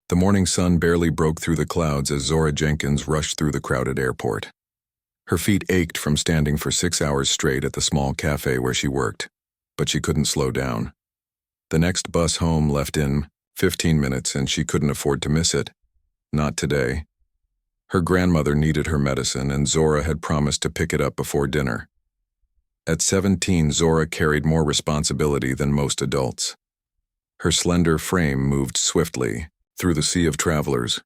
The morning sun barely broke through the clouds as Zora Jenkins rushed through the crowded airport. Her feet ached from standing for 6 hours straight at the small cafe where she worked, but she couldn't slow down. The next bus home left in 15 minutes and she couldn't afford to miss it. Not today. Her grandmother needed her medicine and Zora had promised to pick it up before dinner. At 17, Zora carried more responsibility than most adults. Her slender frame moved swiftly through the sea of travelers,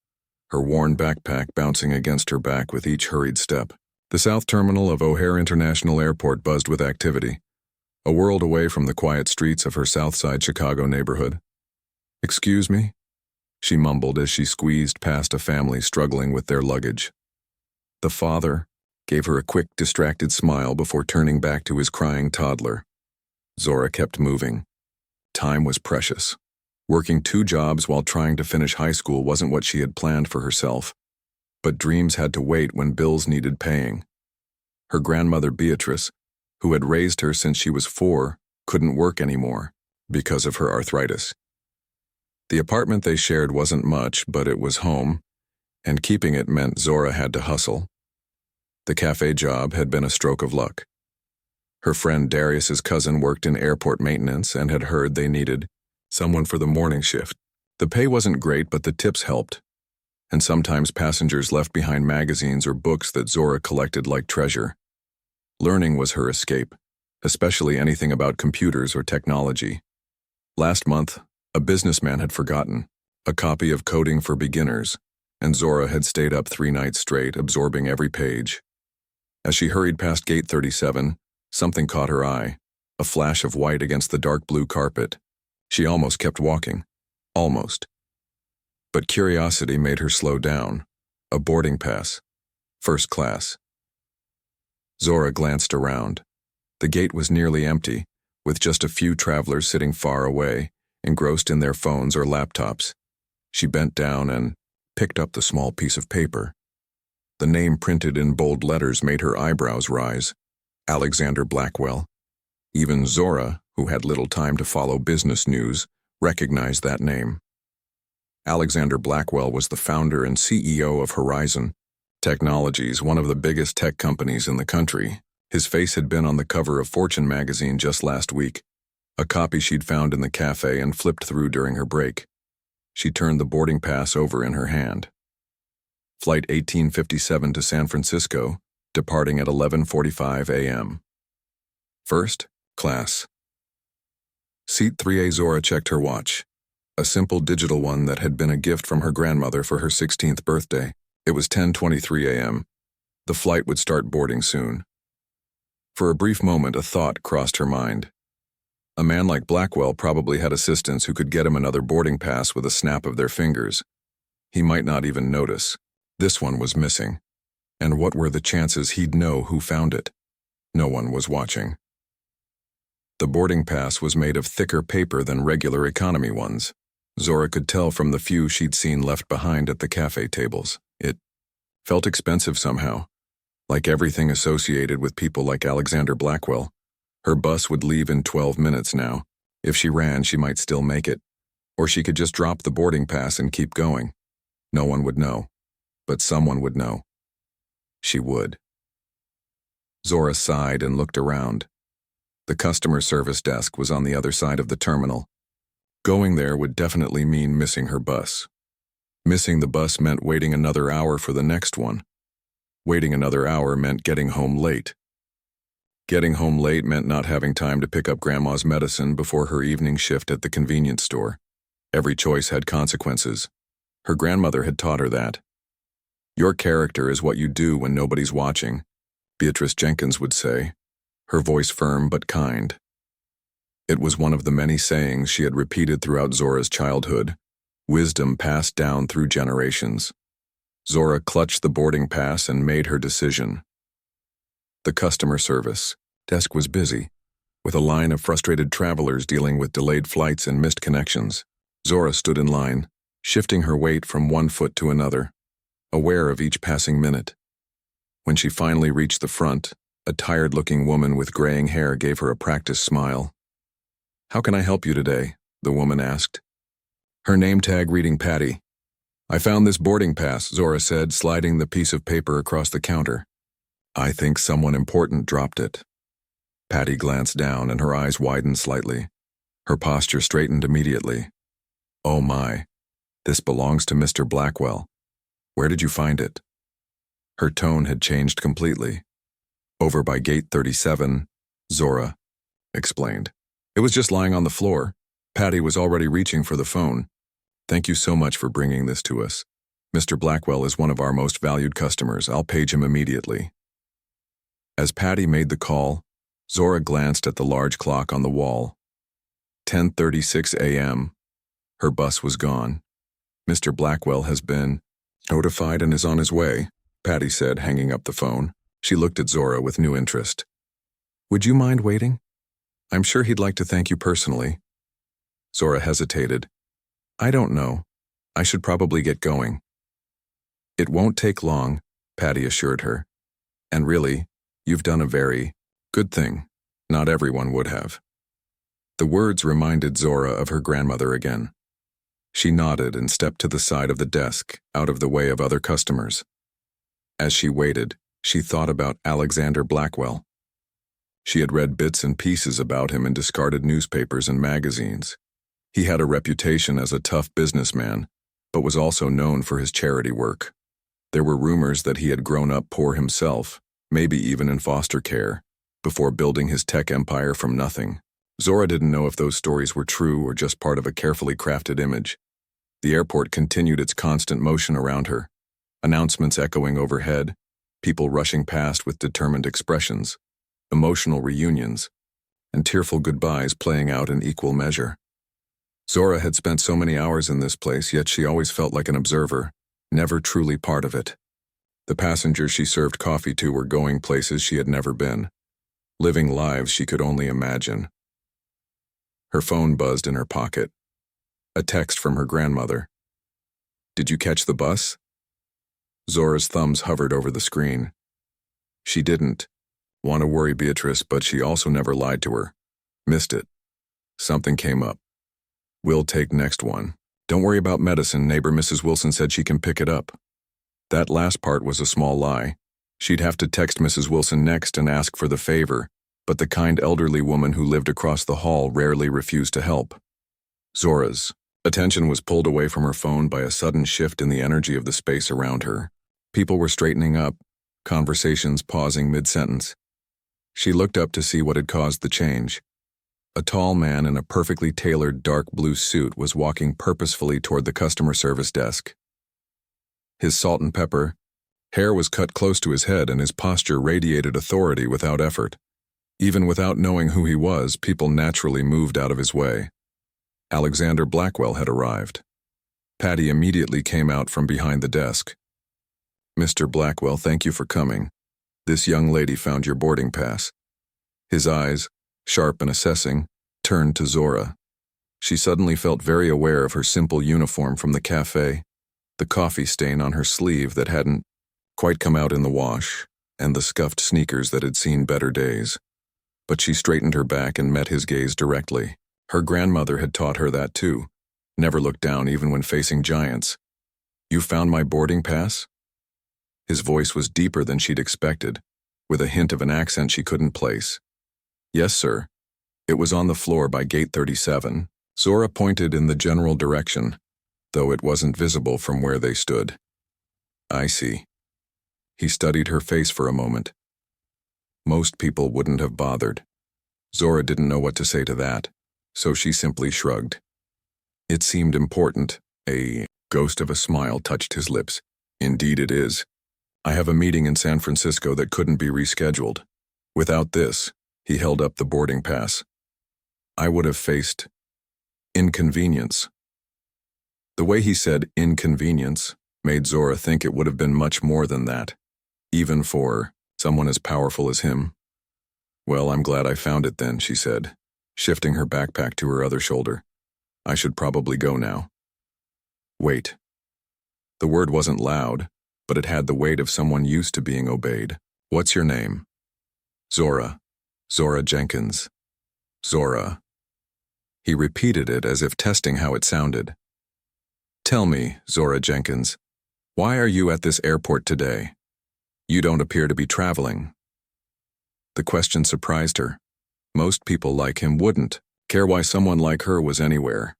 her worn backpack bouncing against her back with each hurried step. The south terminal of O'Hare International Airport buzzed with activity, a world away from the quiet streets of her Southside Chicago neighborhood. "Excuse me?" she mumbled as she squeezed past a family struggling with their luggage. The father gave her a quick, distracted smile before turning back to his crying toddler. Zora kept moving. Time was precious. Working 2 jobs while trying to finish high school wasn't what she had planned for herself. But dreams had to wait when bills needed paying. Her grandmother Beatrice, who had raised her since she was 4, couldn't work anymore because of her arthritis. The apartment they shared wasn't much, but it was home, and keeping it meant Zora had to hustle. The cafe job had been a stroke of luck. Her friend Darius's cousin worked in airport maintenance and had heard they needed someone for the morning shift. The pay wasn't great, but the tips helped. And sometimes passengers left behind magazines or books that Zora collected like treasure. Learning was her escape, especially anything about computers or technology. Last month, a businessman had forgotten a copy of Coding for Beginners, and Zora had stayed up 3 nights straight, absorbing every page. As she hurried past Gate 37, something caught her eye, a flash of white against the dark blue carpet. She almost kept walking. Almost. But curiosity made her slow down. A boarding pass. First class. Zora glanced around. The gate was nearly empty, with just a few travelers sitting far away, engrossed in their phones or laptops. She bent down and picked up the small piece of paper. The name printed in bold letters made her eyebrows rise. Alexander Blackwell. Even Zora, who had little time to follow business news, recognized that name. Alexander Blackwell was the founder and CEO of Horizon Technologies, one of the biggest tech companies in the country. His face had been on the cover of Fortune magazine just last week, a copy she'd found in the cafe and flipped through during her break. She turned the boarding pass over in her hand. Flight 1857 to San Francisco, departing at 11:45 a.m. First class. Seat 3A. Zora checked her watch. A simple digital one that had been a gift from her grandmother for her 16th birthday. It was 10:23 a.m. The flight would start boarding soon. For a brief moment, a thought crossed her mind. A man like Blackwell probably had assistants who could get him another boarding pass with a snap of their fingers. He might not even notice. This one was missing. And what were the chances he'd know who found it? No one was watching. The boarding pass was made of thicker paper than regular economy ones. Zora could tell from the few she'd seen left behind at the cafe tables. It felt expensive somehow, like everything associated with people like Alexander Blackwell. Her bus would leave in 12 minutes now. If she ran, she might still make it. Or she could just drop the boarding pass and keep going. No one would know. But someone would know. She would. Zora sighed and looked around. The customer service desk was on the other side of the terminal. Going there would definitely mean missing her bus. Missing the bus meant waiting another hour for the next one. Waiting another hour meant getting home late. Getting home late meant not having time to pick up Grandma's medicine before her evening shift at the convenience store. Every choice had consequences. Her grandmother had taught her that. "Your character is what you do when nobody's watching," Beatrice Jenkins would say, her voice firm but kind. It was one of the many sayings she had repeated throughout Zora's childhood, wisdom passed down through generations. Zora clutched the boarding pass and made her decision. The customer service desk was busy, with a line of frustrated travelers dealing with delayed flights and missed connections. Zora stood in line, shifting her weight from one foot to another, aware of each passing minute. When she finally reached the front, a tired-looking woman with graying hair gave her a practiced smile. "How can I help you today?" the woman asked. Her name tag reading Patty, I found this boarding pass, Zora said, sliding the piece of paper across the counter. I think someone important dropped it. Patty glanced down and her eyes widened slightly. Her posture straightened immediately. Oh my, this belongs to Mr. Blackwell. Where did you find it? Her tone had changed completely. Over by gate 37, Zora explained. It was just lying on the floor. Patty was already reaching for the phone. Thank you so much for bringing this to us. Mr. Blackwell is one of our most valued customers. I'll page him immediately. As Patty made the call, Zora glanced at the large clock on the wall. 10:36 a.m. Her bus was gone. Mr. Blackwell has been notified and is on his way, Patty said, hanging up the phone. She looked at Zora with new interest. Would you mind waiting? I'm sure he'd like to thank you personally. Zora hesitated. I don't know. I should probably get going. It won't take long, Patty assured her. And really, you've done a very good thing. Not everyone would have. The words reminded Zora of her grandmother again. She nodded and stepped to the side of the desk, out of the way of other customers. As she waited, she thought about Alexander Blackwell. She had read bits and pieces about him in discarded newspapers and magazines. He had a reputation as a tough businessman, but was also known for his charity work. There were rumors that he had grown up poor himself, maybe even in foster care, before building his tech empire from nothing. Zora didn't know if those stories were true or just part of a carefully crafted image. The airport continued its constant motion around her, announcements echoing overhead, people rushing past with determined expressions, emotional reunions, and tearful goodbyes playing out in equal measure. Zora had spent so many hours in this place, yet she always felt like an observer, never truly part of it. The passengers she served coffee to were going places she had never been, living lives she could only imagine. Her phone buzzed in her pocket. A text from her grandmother. Did you catch the bus? Zora's thumbs hovered over the screen. She didn't want to worry Beatrice, but she also never lied to her. Missed it. Something came up. We'll take next one. Don't worry about medicine, neighbor Mrs. Wilson said she can pick it up. That last part was a small lie. She'd have to text Mrs. Wilson next and ask for the favor, but the kind elderly woman who lived across the hall rarely refused to help. Zora's attention was pulled away from her phone by a sudden shift in the energy of the space around her. People were straightening up, conversations pausing mid-sentence. She looked up to see what had caused the change. A tall man in a perfectly tailored dark blue suit was walking purposefully toward the customer service desk. His salt and pepper hair was cut close to his head and his posture radiated authority without effort. Even without knowing who he was, people naturally moved out of his way. Alexander Blackwell had arrived. Patty immediately came out from behind the desk. Mr. Blackwell, thank you for coming. This young lady found your boarding pass. His eyes, sharp and assessing, turned to Zora. She suddenly felt very aware of her simple uniform from the cafe, the coffee stain on her sleeve that hadn't quite come out in the wash, and the scuffed sneakers that had seen better days. But she straightened her back and met his gaze directly. Her grandmother had taught her that too. Never look down even when facing giants. You found my boarding pass? His voice was deeper than she'd expected, with a hint of an accent she couldn't place. Yes, sir. It was on the floor by gate 37. Zora pointed in the general direction, though it wasn't visible from where they stood. I see. He studied her face for a moment. Most people wouldn't have bothered. Zora didn't know what to say to that, so she simply shrugged. It seemed important. A ghost of a smile touched his lips. Indeed it is. I have a meeting in San Francisco that couldn't be rescheduled. Without this, he held up the boarding pass. I would have faced inconvenience. The way he said inconvenience made Zora think it would have been much more than that, even for someone as powerful as him. Well, I'm glad I found it then, she said, shifting her backpack to her other shoulder. I should probably go now. Wait. The word wasn't loud, but it had the weight of someone used to being obeyed. What's your name? Zora. Zora Jenkins. Zora. He repeated it as if testing how it sounded. Tell me, Zora Jenkins, why are you at this airport today? You don't appear to be traveling. The question surprised her. Most people like him wouldn't care why someone like her was anywhere.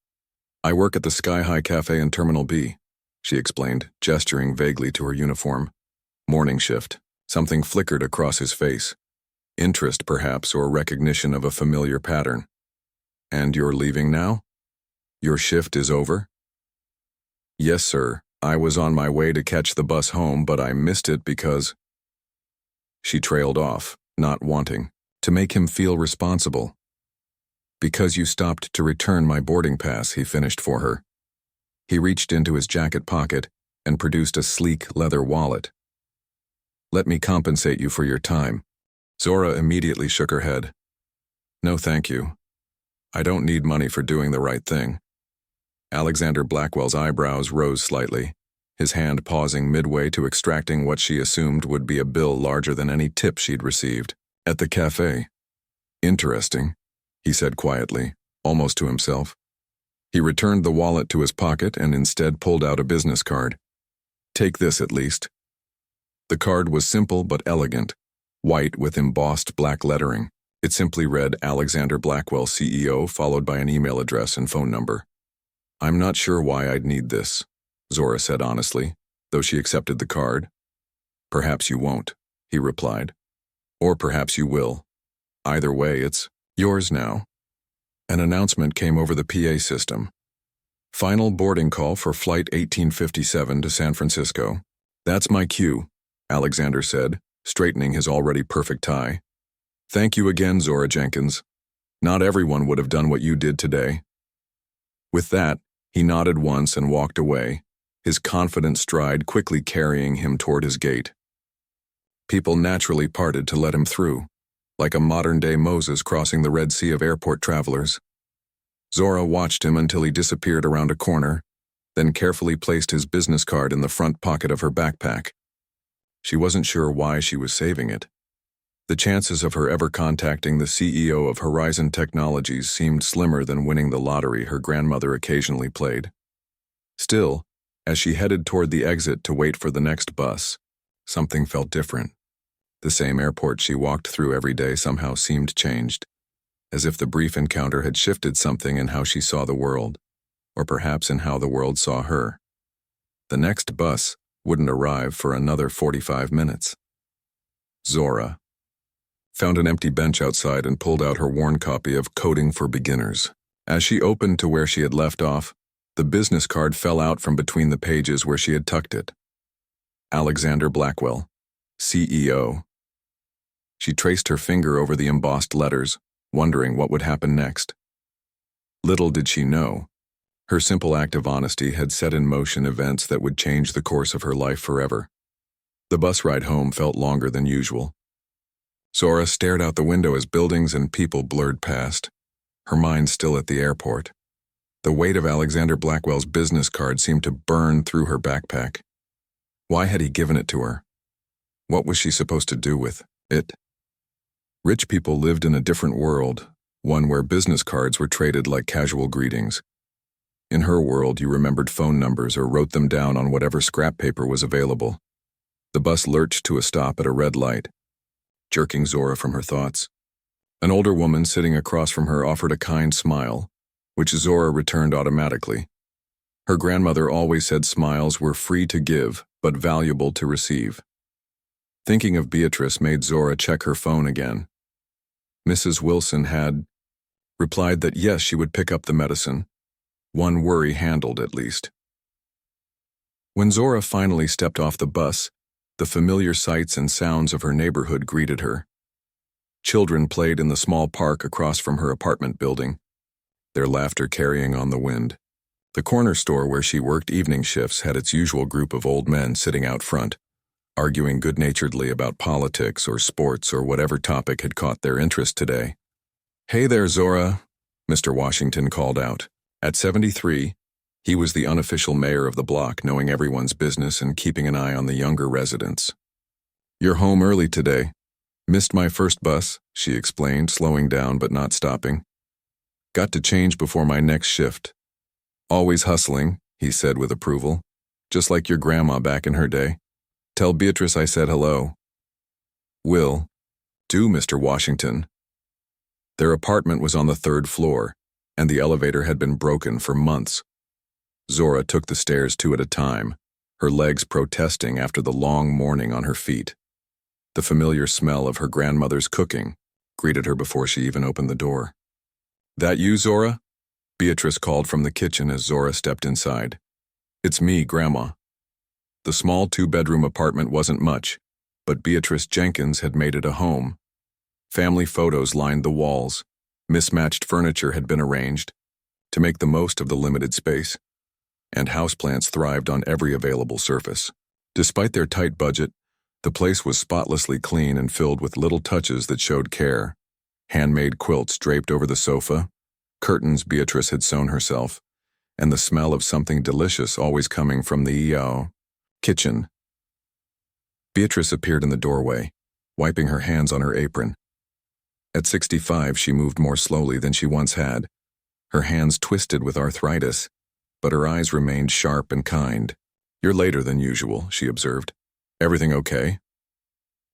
I work at the Sky High Cafe in Terminal B, she explained, gesturing vaguely to her uniform. Morning shift. Something flickered across his face. Interest, perhaps, or recognition of a familiar pattern. And you're leaving now? Your shift is over? Yes, sir. I was on my way to catch the bus home, but I missed it because... She trailed off, not wanting to make him feel responsible. Because you stopped to return my boarding pass, he finished for her. He reached into his jacket pocket and produced a sleek leather wallet. Let me compensate you for your time. Zora immediately shook her head. No, thank you. I don't need money for doing the right thing. Alexander Blackwell's eyebrows rose slightly, his hand pausing midway to extracting what she assumed would be a bill larger than any tip she'd received. At the cafe. Interesting, he said quietly, almost to himself. He returned the wallet to his pocket and instead pulled out a business card. Take this at least. The card was simple but elegant, white with embossed black lettering. It simply read Alexander Blackwell, CEO, followed by an email address and phone number. I'm not sure why I'd need this, Zora said honestly, though she accepted the card. Perhaps you won't, he replied. Or perhaps you will. Either way, it's yours now. An announcement came over the PA system. Final boarding call for Flight 1857 to San Francisco. That's my cue, Alexander said, straightening his already perfect tie. Thank you again, Zora Jenkins. Not everyone would have done what you did today. With that, he nodded once and walked away, his confident stride quickly carrying him toward his gate. People naturally parted to let him through, like a modern-day Moses crossing the Red Sea of airport travelers. Zora watched him until he disappeared around a corner, then carefully placed his business card in the front pocket of her backpack. She wasn't sure why she was saving it. The chances of her ever contacting the CEO of Horizon Technologies seemed slimmer than winning the lottery her grandmother occasionally played. Still, as she headed toward the exit to wait for the next bus, something felt different. The same airport she walked through every day somehow seemed changed, as if the brief encounter had shifted something in how she saw the world, or perhaps in how the world saw her. The next bus wouldn't arrive for another 45 minutes. Zora found an empty bench outside and pulled out her worn copy of Coding for Beginners. As she opened to where she had left off, the business card fell out from between the pages where she had tucked it. Alexander Blackwell, CEO. She traced her finger over the embossed letters, wondering what would happen next. Little did she know, her simple act of honesty had set in motion events that would change the course of her life forever. The bus ride home felt longer than usual. Zora stared out the window as buildings and people blurred past, her mind still at the airport. The weight of Alexander Blackwell's business card seemed to burn through her backpack. Why had he given it to her? What was she supposed to do with it? Rich people lived in a different world, one where business cards were traded like casual greetings. In her world, you remembered phone numbers or wrote them down on whatever scrap paper was available. The bus lurched to a stop at a red light, jerking Zora from her thoughts. An older woman sitting across from her offered a kind smile, which Zora returned automatically. Her grandmother always said smiles were free to give, but valuable to receive. Thinking of Beatrice made Zora check her phone again. Mrs. Wilson had replied that yes, she would pick up the medicine. One worry handled, at least. When Zora finally stepped off the bus, the familiar sights and sounds of her neighborhood greeted her. Children played in the small park across from her apartment building, their laughter carrying on the wind. The corner store where she worked evening shifts had its usual group of old men sitting out front, arguing good-naturedly about politics or sports or whatever topic had caught their interest today. Hey there, Zora, Mr. Washington called out. At 73, he was the unofficial mayor of the block, knowing everyone's business and keeping an eye on the younger residents. You're home early today. Missed my first bus, she explained, slowing down but not stopping. Got to change before my next shift. Always hustling, he said with approval. Just like your grandma back in her day. Tell Beatrice I said hello. Will. Do, Mr. Washington. Their apartment was on the 3rd floor, and the elevator had been broken for months. Zora took the stairs 2 at a time, her legs protesting after the long morning on her feet. The familiar smell of her grandmother's cooking greeted her before she even opened the door. That you, Zora? Beatrice called from the kitchen as Zora stepped inside. It's me, Grandma. The small 2-bedroom apartment wasn't much, but Beatrice Jenkins had made it a home. Family photos lined the walls. Mismatched furniture had been arranged to make the most of the limited space, and houseplants thrived on every available surface. Despite their tight budget, the place was spotlessly clean and filled with little touches that showed care. Handmade quilts draped over the sofa, curtains Beatrice had sewn herself, and the smell of something delicious always coming from the kitchen. Beatrice appeared in the doorway, wiping her hands on her apron. At 65, she moved more slowly than she once had, her hands twisted with arthritis, but her eyes remained sharp and kind. You're later than usual, she observed. Everything okay?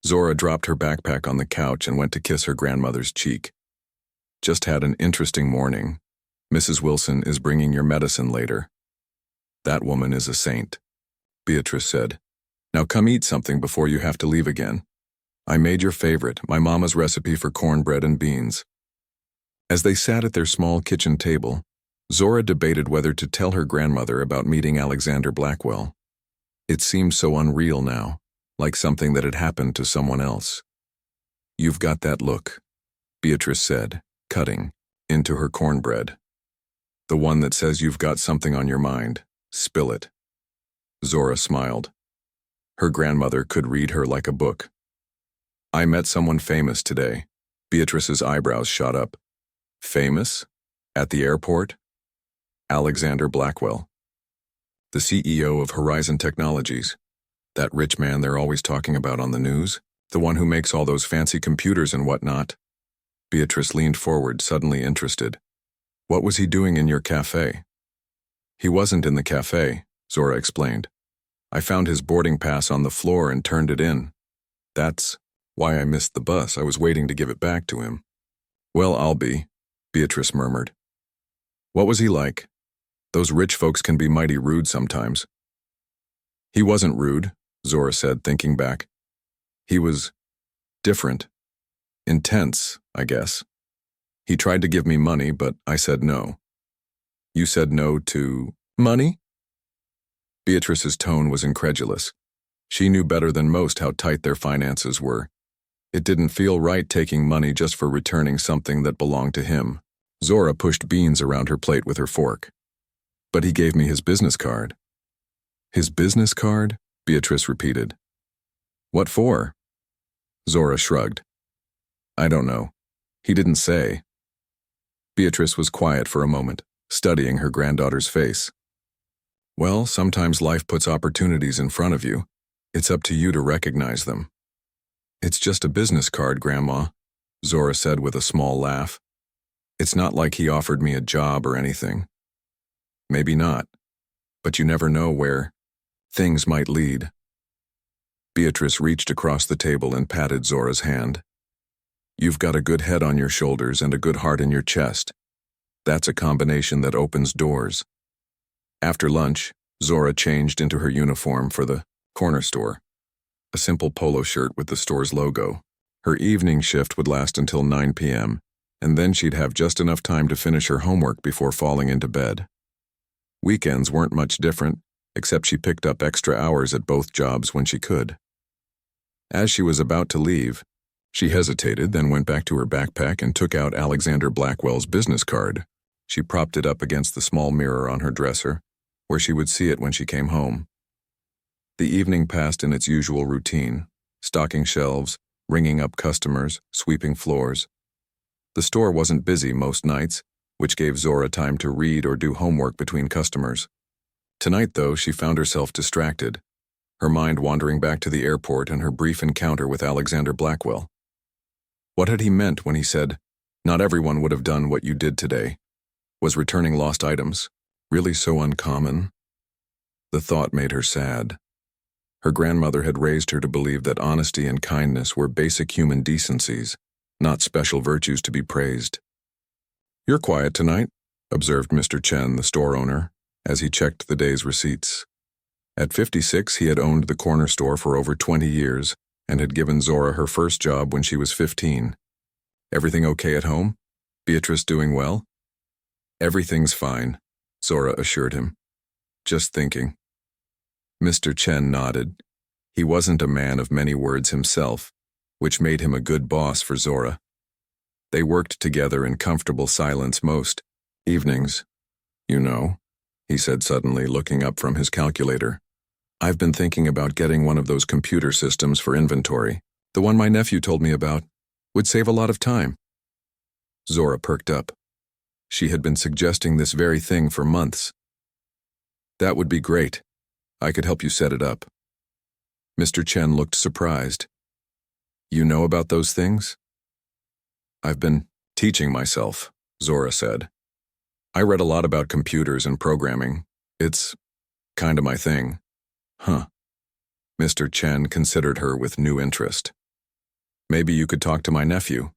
Zora dropped her backpack on the couch and went to kiss her grandmother's cheek. Just had an interesting morning. Mrs. Wilson is bringing your medicine later. That woman is a saint, Beatrice said. Now come eat something before you have to leave again. I made your favorite, my mama's recipe for cornbread and beans. As they sat at their small kitchen table, Zora debated whether to tell her grandmother about meeting Alexander Blackwell. It seemed so unreal now, like something that had happened to someone else. You've got that look, Beatrice said, cutting into her cornbread. The one that says you've got something on your mind. Spill it. Zora smiled. Her grandmother could read her like a book. I met someone famous today. Beatrice's eyebrows shot up. Famous? At the airport? Alexander Blackwell. The CEO of Horizon Technologies. That rich man they're always talking about on the news. The one who makes all those fancy computers and whatnot. Beatrice leaned forward, suddenly interested. What was he doing in your cafe? He wasn't in the cafe, Zora explained. I found his boarding pass on the floor and turned it in. That's why I missed the bus. I was waiting to give it back to him. Well, I'll be, Beatrice murmured. What was he like? Those rich folks can be mighty rude sometimes. He wasn't rude, Zora said, thinking back. He was different. Intense, I guess. He tried to give me money, but I said no. You said no to money? Beatrice's tone was incredulous. She knew better than most how tight their finances were. It didn't feel right taking money just for returning something that belonged to him. Zora pushed beans around her plate with her fork. But he gave me his business card. His business card? Beatrice repeated. What for? Zora shrugged. I don't know. He didn't say. Beatrice was quiet for a moment, studying her granddaughter's face. Well, sometimes life puts opportunities in front of you. It's up to you to recognize them. It's just a business card, Grandma, Zora said with a small laugh. It's not like he offered me a job or anything. Maybe not, but you never know where things might lead. Beatrice reached across the table and patted Zora's hand. You've got a good head on your shoulders and a good heart in your chest. That's a combination that opens doors. After lunch, Zora changed into her uniform for the corner store, a simple polo shirt with the store's logo. Her evening shift would last until 9 p.m., and then she'd have just enough time to finish her homework before falling into bed. Weekends weren't much different, except she picked up extra hours at both jobs when she could. As she was about to leave, she hesitated, then went back to her backpack and took out Alexander Blackwell's business card. She propped it up against the small mirror on her dresser, where she would see it when she came home. The evening passed in its usual routine, stocking shelves, ringing up customers, sweeping floors. The store wasn't busy most nights, which gave Zora time to read or do homework between customers. Tonight, though, she found herself distracted, her mind wandering back to the airport and her brief encounter with Alexander Blackwell. What had he meant when he said, "Not everyone would have done what you did today"? Was returning lost items really so uncommon? The thought made her sad. Her grandmother had raised her to believe that honesty and kindness were basic human decencies, not special virtues to be praised. "You're quiet tonight," observed Mr. Chen, the store owner, as he checked the day's receipts. At 56, he had owned the corner store for over 20 years and had given Zora her first job when she was 15. "Everything okay at home? Beatrice doing well?" "Everything's fine," Zora assured him. "Just thinking." Mr. Chen nodded. He wasn't a man of many words himself, which made him a good boss for Zora. They worked together in comfortable silence most evenings. "You know," he said suddenly, looking up from his calculator, "I've been thinking about getting one of those computer systems for inventory. The one my nephew told me about. Would save a lot of time." Zora perked up. She had been suggesting this very thing for months. "That would be great. I could help you set it up." Mr. Chen looked surprised. "You know about those things?" "I've been teaching myself," Zora said. "I read a lot about computers and programming. It's kinda my thing." "Huh." Mr. Chen considered her with new interest. "Maybe you could talk to my nephew.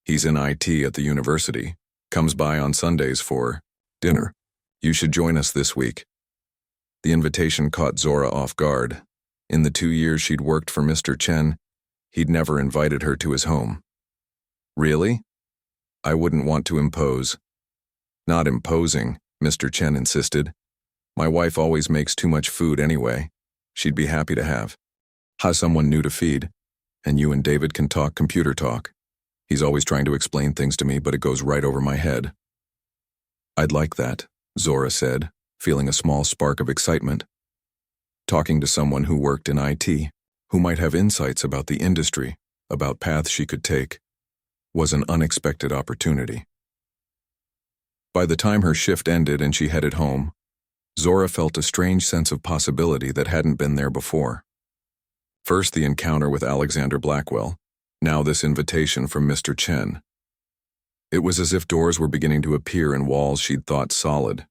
He's in IT at the university, comes by on Sundays for dinner. You should join us this week." The invitation caught Zora off guard. In the 2 years she'd worked for Mr. Chen, he'd never invited her to his home. "Really? I wouldn't want to impose." "Not imposing," Mr. Chen insisted. "My wife always makes too much food anyway. She'd be happy to have someone new to feed, and you and David can talk computer talk. He's always trying to explain things to me, but it goes right over my head." "I'd like that," Zora said, feeling a small spark of excitement. Talking to someone who worked in IT, who might have insights about the industry, about paths she could take, was an unexpected opportunity. By the time her shift ended and she headed home, Zora felt a strange sense of possibility that hadn't been there before. First the encounter with Alexander Blackwell, now this invitation from Mr. Chen. It was as if doors were beginning to appear in walls she'd thought solid.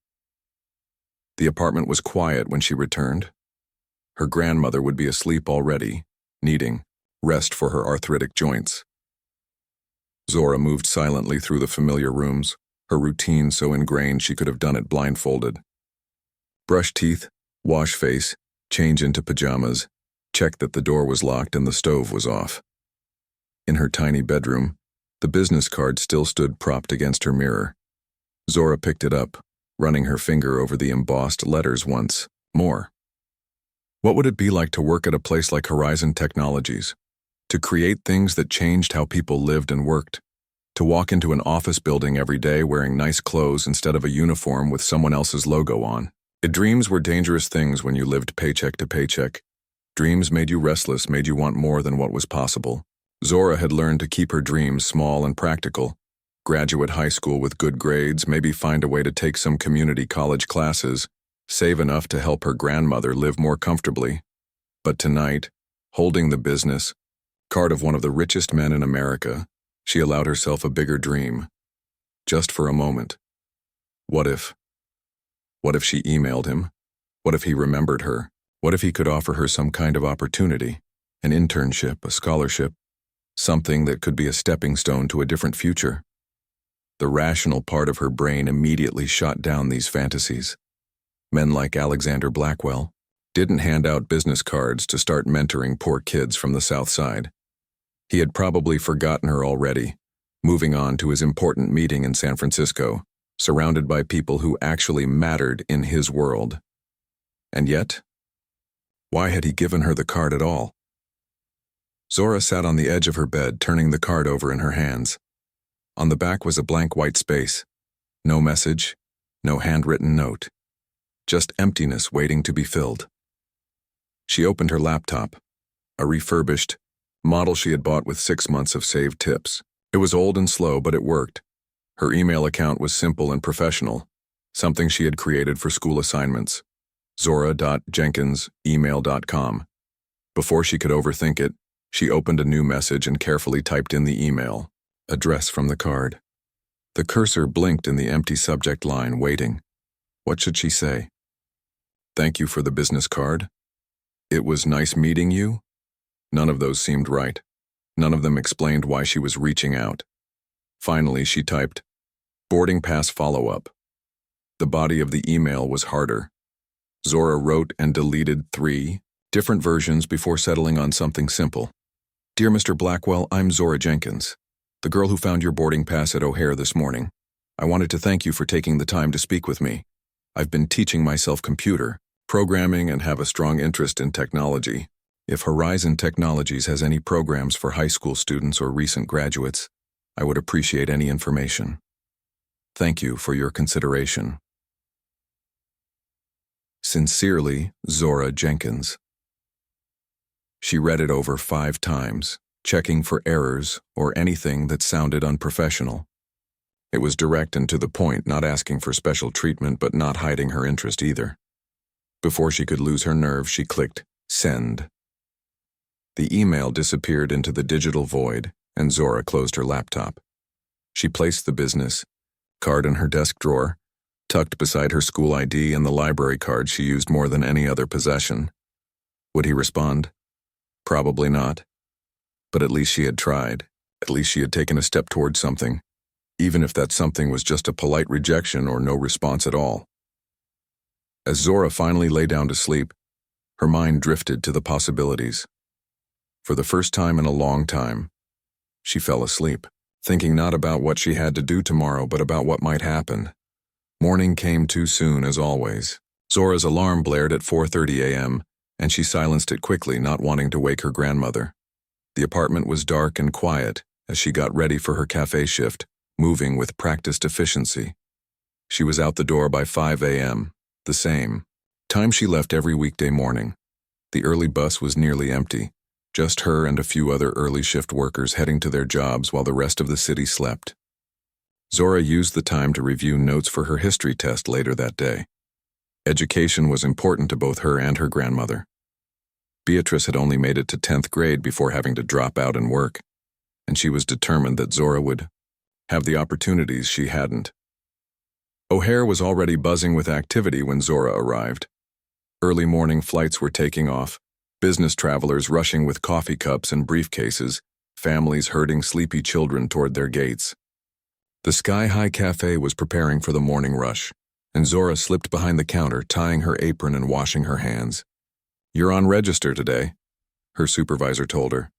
The apartment was quiet when she returned. Her grandmother would be asleep already, needing rest for her arthritic joints. Zora moved silently through the familiar rooms, her routine so ingrained she could have done it blindfolded. Brush teeth, wash face, change into pajamas, check that the door was locked and the stove was off. In her tiny bedroom, the business card still stood propped against her mirror. Zora picked it up, running her finger over the embossed letters once more. What would it be like to work at a place like Horizon Technologies? To create things that changed how people lived and worked? To walk into an office building every day wearing nice clothes instead of a uniform with someone else's logo on? Dreams were dangerous things when you lived paycheck to paycheck. Dreams made you restless, made you want more than what was possible. Zora had learned to keep her dreams small and practical. Graduate high school with good grades, maybe find a way to take some community college classes, save enough to help her grandmother live more comfortably. But tonight, holding the business card of one of the richest men in America, she allowed herself a bigger dream. Just for a moment. What if? What if she emailed him? What if he remembered her? What if he could offer her some kind of opportunity? An internship, a scholarship, something that could be a stepping stone to a different future? The rational part of her brain immediately shot down these fantasies. Men like Alexander Blackwell didn't hand out business cards to start mentoring poor kids from the South Side. He had probably forgotten her already, moving on to his important meeting in San Francisco, surrounded by people who actually mattered in his world. And yet, why had he given her the card at all? Zora sat on the edge of her bed, turning the card over in her hands. On the back was a blank white space. No message, no handwritten note. Just emptiness waiting to be filled. She opened her laptop, a refurbished model she had bought with 6 months of saved tips. It was old and slow, but it worked. Her email account was simple and professional, something she had created for school assignments. zora.jenkins@email.com. Before she could overthink it, she opened a new message and carefully typed in the email address from the card. The cursor blinked in the empty subject line, waiting. What should she say? Thank you for the business card. It was nice meeting you. None of those seemed right. None of them explained why she was reaching out. Finally, she typed, boarding pass follow-up. The body of the email was harder. Zora wrote and deleted 3 different versions before settling on something simple. Dear Mr. Blackwell, I'm Zora Jenkins, the girl who found your boarding pass at O'Hare this morning. I wanted to thank you for taking the time to speak with me. I've been teaching myself computer programming and have a strong interest in technology. If Horizon Technologies has any programs for high school students or recent graduates, I would appreciate any information. Thank you for your consideration. Sincerely, Zora Jenkins. She read it over 5 times, checking for errors or anything that sounded unprofessional. It was direct and to the point, not asking for special treatment but not hiding her interest either. Before she could lose her nerve, she clicked send. The email disappeared into the digital void, and Zora closed her laptop. She placed the business card in her desk drawer, tucked beside her school ID and the library card she used more than any other possession. Would he respond? Probably not. But at least she had tried. At least she had taken a step towards something, even if that something was just a polite rejection or no response at all. As Zora finally lay down to sleep, her mind drifted to the possibilities. For the first time in a long time, she fell asleep, thinking not about what she had to do tomorrow but about what might happen. Morning came too soon, as always. Zora's alarm blared at 4:30 a.m., and she silenced it quickly, not wanting to wake her grandmother. The apartment was dark and quiet as she got ready for her cafe shift, moving with practiced efficiency. She was out the door by 5 a.m., the same time she left every weekday morning. The early bus was nearly empty, just her and a few other early shift workers heading to their jobs while the rest of the city slept. Zora used the time to review notes for her history test later that day. Education was important to both her and her grandmother. Beatrice had only made it to 10th grade before having to drop out and work, and she was determined that Zora would have the opportunities she hadn't. O'Hare was already buzzing with activity when Zora arrived. Early morning flights were taking off, business travelers rushing with coffee cups and briefcases, families herding sleepy children toward their gates. The Sky High Cafe was preparing for the morning rush, and Zora slipped behind the counter, tying her apron and washing her hands. "You're on register today," her supervisor told her.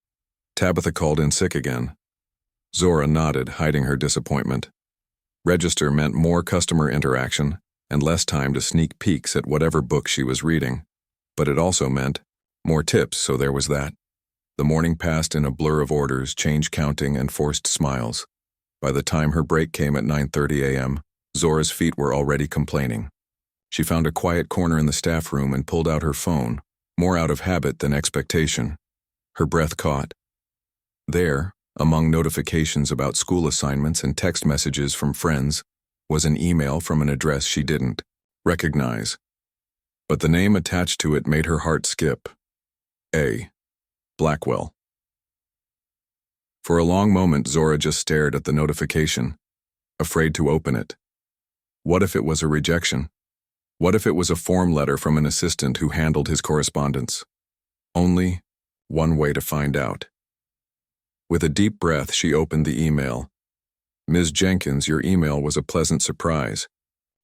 Tabitha called in sick again. Zora nodded, hiding her disappointment. Register meant more customer interaction and less time to sneak peeks at whatever book she was reading. But it also meant more tips, so there was that. The morning passed in a blur of orders, change counting, and forced smiles. By the time her break came at 9:30 a.m., Zora's feet were already complaining. She found a quiet corner in the staff room and pulled out her phone, more out of habit than expectation. Her breath caught. There, among notifications about school assignments and text messages from friends, was an email from an address she didn't recognize. But the name attached to it made her heart skip. A. Blackwell. For a long moment, Zora just stared at the notification, afraid to open it. What if it was a rejection? What if it was a form letter from an assistant who handled his correspondence? Only one way to find out. With a deep breath, she opened the email. "Ms. Jenkins, your email was a pleasant surprise.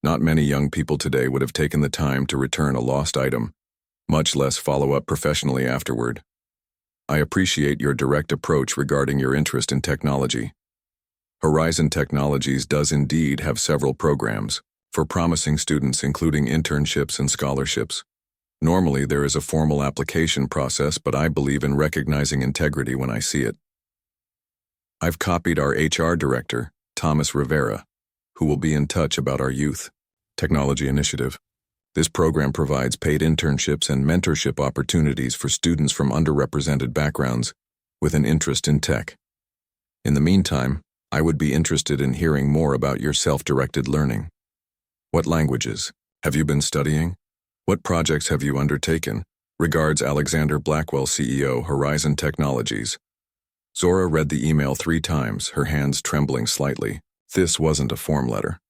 Not many young people today would have taken the time to return a lost item, much less follow up professionally afterward. I appreciate your direct approach regarding your interest in technology. Horizon Technologies does indeed have several programs for promising students, including internships and scholarships. Normally, there is a formal application process, but I believe in recognizing integrity when I see it. I've copied our HR director, Thomas Rivera, who will be in touch about our youth technology initiative. This program provides paid internships and mentorship opportunities for students from underrepresented backgrounds with an interest in tech. In the meantime, I would be interested in hearing more about your self-directed learning. What languages have you been studying? What projects have you undertaken? Regards, Alexander Blackwell, CEO, Horizon Technologies." Zora read the email 3 times, her hands trembling slightly. This wasn't a form letter.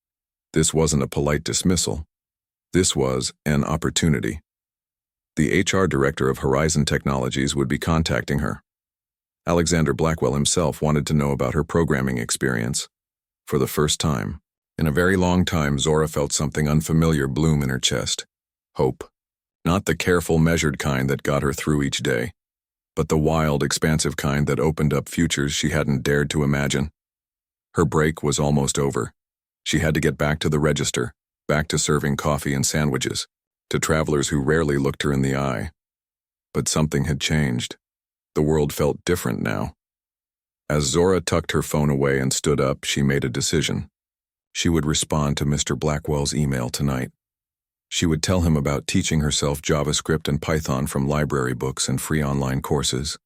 This wasn't a polite dismissal. This was an opportunity. The HR director of Horizon Technologies would be contacting her. Alexander Blackwell himself wanted to know about her programming experience. For the first time, in a very long time, Zora felt something unfamiliar bloom in her chest. Hope. Not the careful, measured kind that got her through each day, but the wild, expansive kind that opened up futures she hadn't dared to imagine. Her break was almost over. She had to get back to the register, back to serving coffee and sandwiches, to travelers who rarely looked her in the eye. But something had changed. The world felt different now. As Zora tucked her phone away and stood up, she made a decision. She would respond to Mr. Blackwell's email tonight. She would tell him about teaching herself JavaScript and Python from library books and free online courses.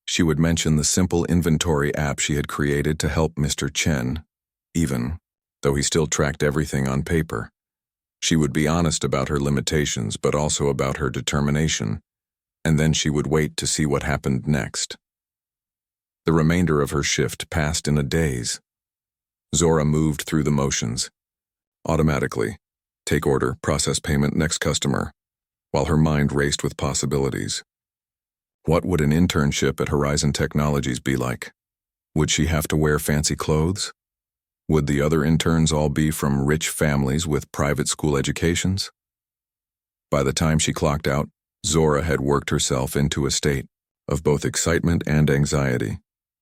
She would mention the simple inventory app she had created to help Mr. Chen, even though he still tracked everything on paper. She would be honest about her limitations, but also about her determination, and then she would wait to see what happened next. The remainder of her shift passed in a daze. Zora moved through the motions. Automatically, take order, process payment, next customer, while her mind raced with possibilities. What would an internship at Horizon Technologies be like? Would she have to wear fancy clothes? Would the other interns all be from rich families with private school educations? By the time she clocked out, Zora had worked herself into a state of both excitement and anxiety.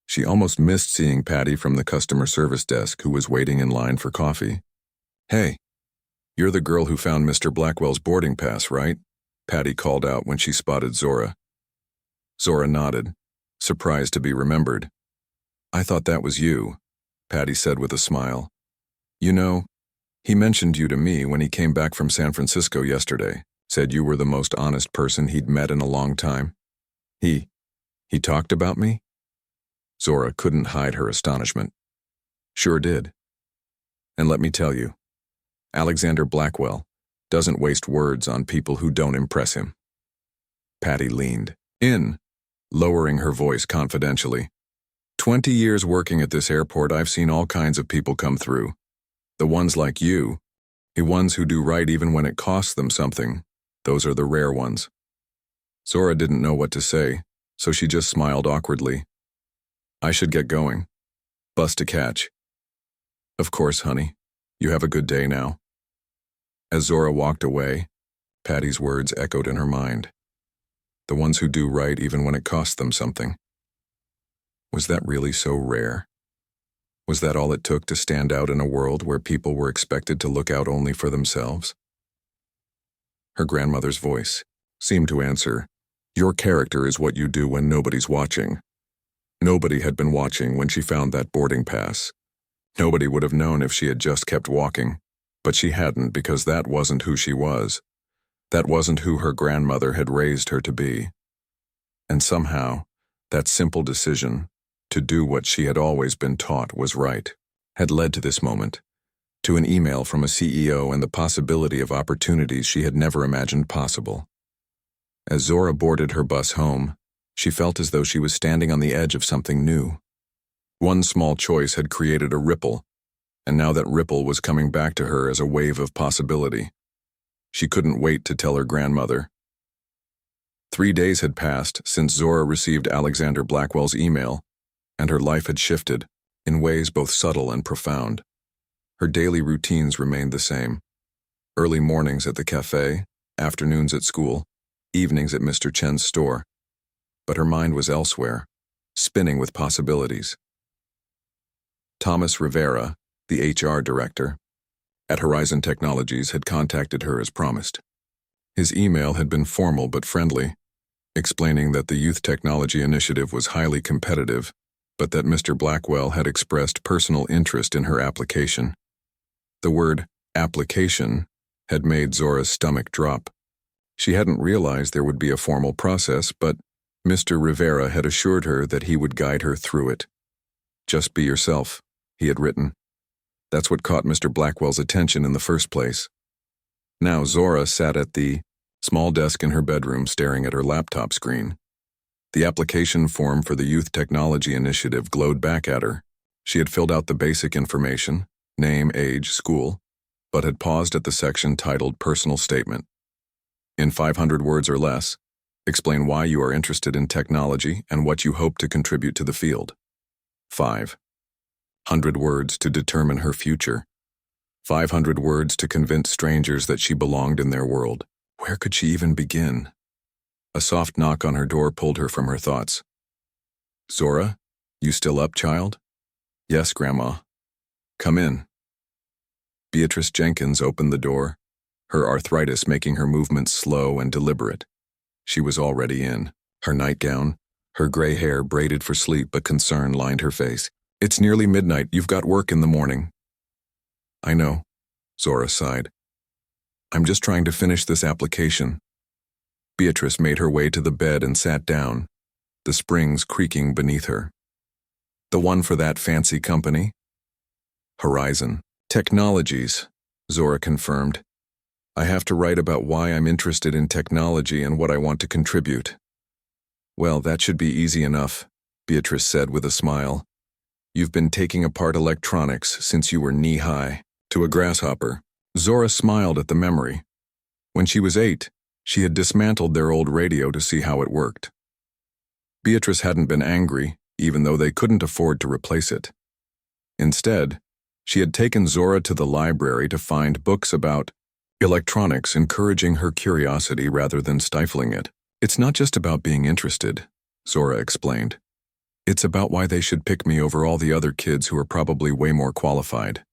She almost missed seeing Patty from the customer service desk, who was waiting in line for coffee. "Hey, you're the girl who found Mr. Blackwell's boarding pass, right?" Patty called out when she spotted Zora. Zora nodded, surprised to be remembered. "I thought that was you," Patty said with a smile. "You know, he mentioned you to me when he came back from San Francisco yesterday, said you were the most honest person he'd met in a long time. He talked about me?" Zora couldn't hide her astonishment. "Sure did. And let me tell you, Alexander Blackwell doesn't waste words on people who don't impress him." Patty leaned in, lowering her voice confidentially. 20 years working at this airport, I've seen all kinds of people come through. The ones like you, the ones who do right even when it costs them something, those are the rare ones." Zora didn't know what to say, so she just smiled awkwardly. "I should get going. Bus to catch." "Of course, honey. You have a good day now." As Zora walked away, Patty's words echoed in her mind. The ones who do right even when it costs them something. Was that really so rare? Was that all it took to stand out in a world where people were expected to look out only for themselves? Her grandmother's voice seemed to answer, "Your character is what you do when nobody's watching." Nobody had been watching when she found that boarding pass. Nobody would have known if she had just kept walking, but she hadn't, because that wasn't who she was. That wasn't who her grandmother had raised her to be. And somehow, that simple decision, to do what she had always been taught was right, had led to this moment, to an email from a CEO and the possibility of opportunities she had never imagined possible. As Zora boarded her bus home, she felt as though she was standing on the edge of something new. One small choice had created a ripple, and now that ripple was coming back to her as a wave of possibility. She couldn't wait to tell her grandmother. 3 days had passed since Zora received Alexander Blackwell's email, and her life had shifted, in ways both subtle and profound. Her daily routines remained the same. Early mornings at the cafe, afternoons at school, evenings at Mr. Chen's store. But her mind was elsewhere, spinning with possibilities. Thomas Rivera, the HR director at Horizon Technologies, had contacted her as promised. His email had been formal but friendly, explaining that the Youth Technology Initiative was highly competitive, but that Mr. Blackwell had expressed personal interest in her application. The word application had made Zora's stomach drop. She hadn't realized there would be a formal process, but Mr. Rivera had assured her that he would guide her through it. "Just be yourself," he had written. That's what caught Mr. Blackwell's attention in the first place. Now Zora sat at the small desk in her bedroom staring at her laptop screen. The application form for the Youth Technology Initiative glowed back at her. She had filled out the basic information, name, age, school, but had paused at the section titled Personal Statement. In 500 words or less, explain why you are interested in technology and what you hope to contribute to the field. 500 words to determine her future. 500 words to convince strangers that she belonged in their world. Where could she even begin? A soft knock on her door pulled her from her thoughts. "Zora, you still up, child?" "Yes, Grandma." "Come in." Beatrice Jenkins opened the door, her arthritis making her movements slow and deliberate. She was already in. Her nightgown, her gray hair braided for sleep, but concern lined her face. "It's nearly midnight. You've got work in the morning." "I know," Zora sighed. "I'm just trying to finish this application." Beatrice made her way to the bed and sat down, the springs creaking beneath her. "The one for that fancy company?" "Horizon Technologies," Zora confirmed. "I have to write about why I'm interested in technology and what I want to contribute." "Well, that should be easy enough," Beatrice said with a smile. "You've been taking apart electronics since you were knee-high to a grasshopper." Zora smiled at the memory. When she was 8, she had dismantled their old radio to see how it worked. Beatrice hadn't been angry, even though they couldn't afford to replace it. Instead, she had taken Zora to the library to find books about electronics, encouraging her curiosity rather than stifling it. "It's not just about being interested," Zora explained. "It's about why they should pick me over all the other kids who are probably way more qualified.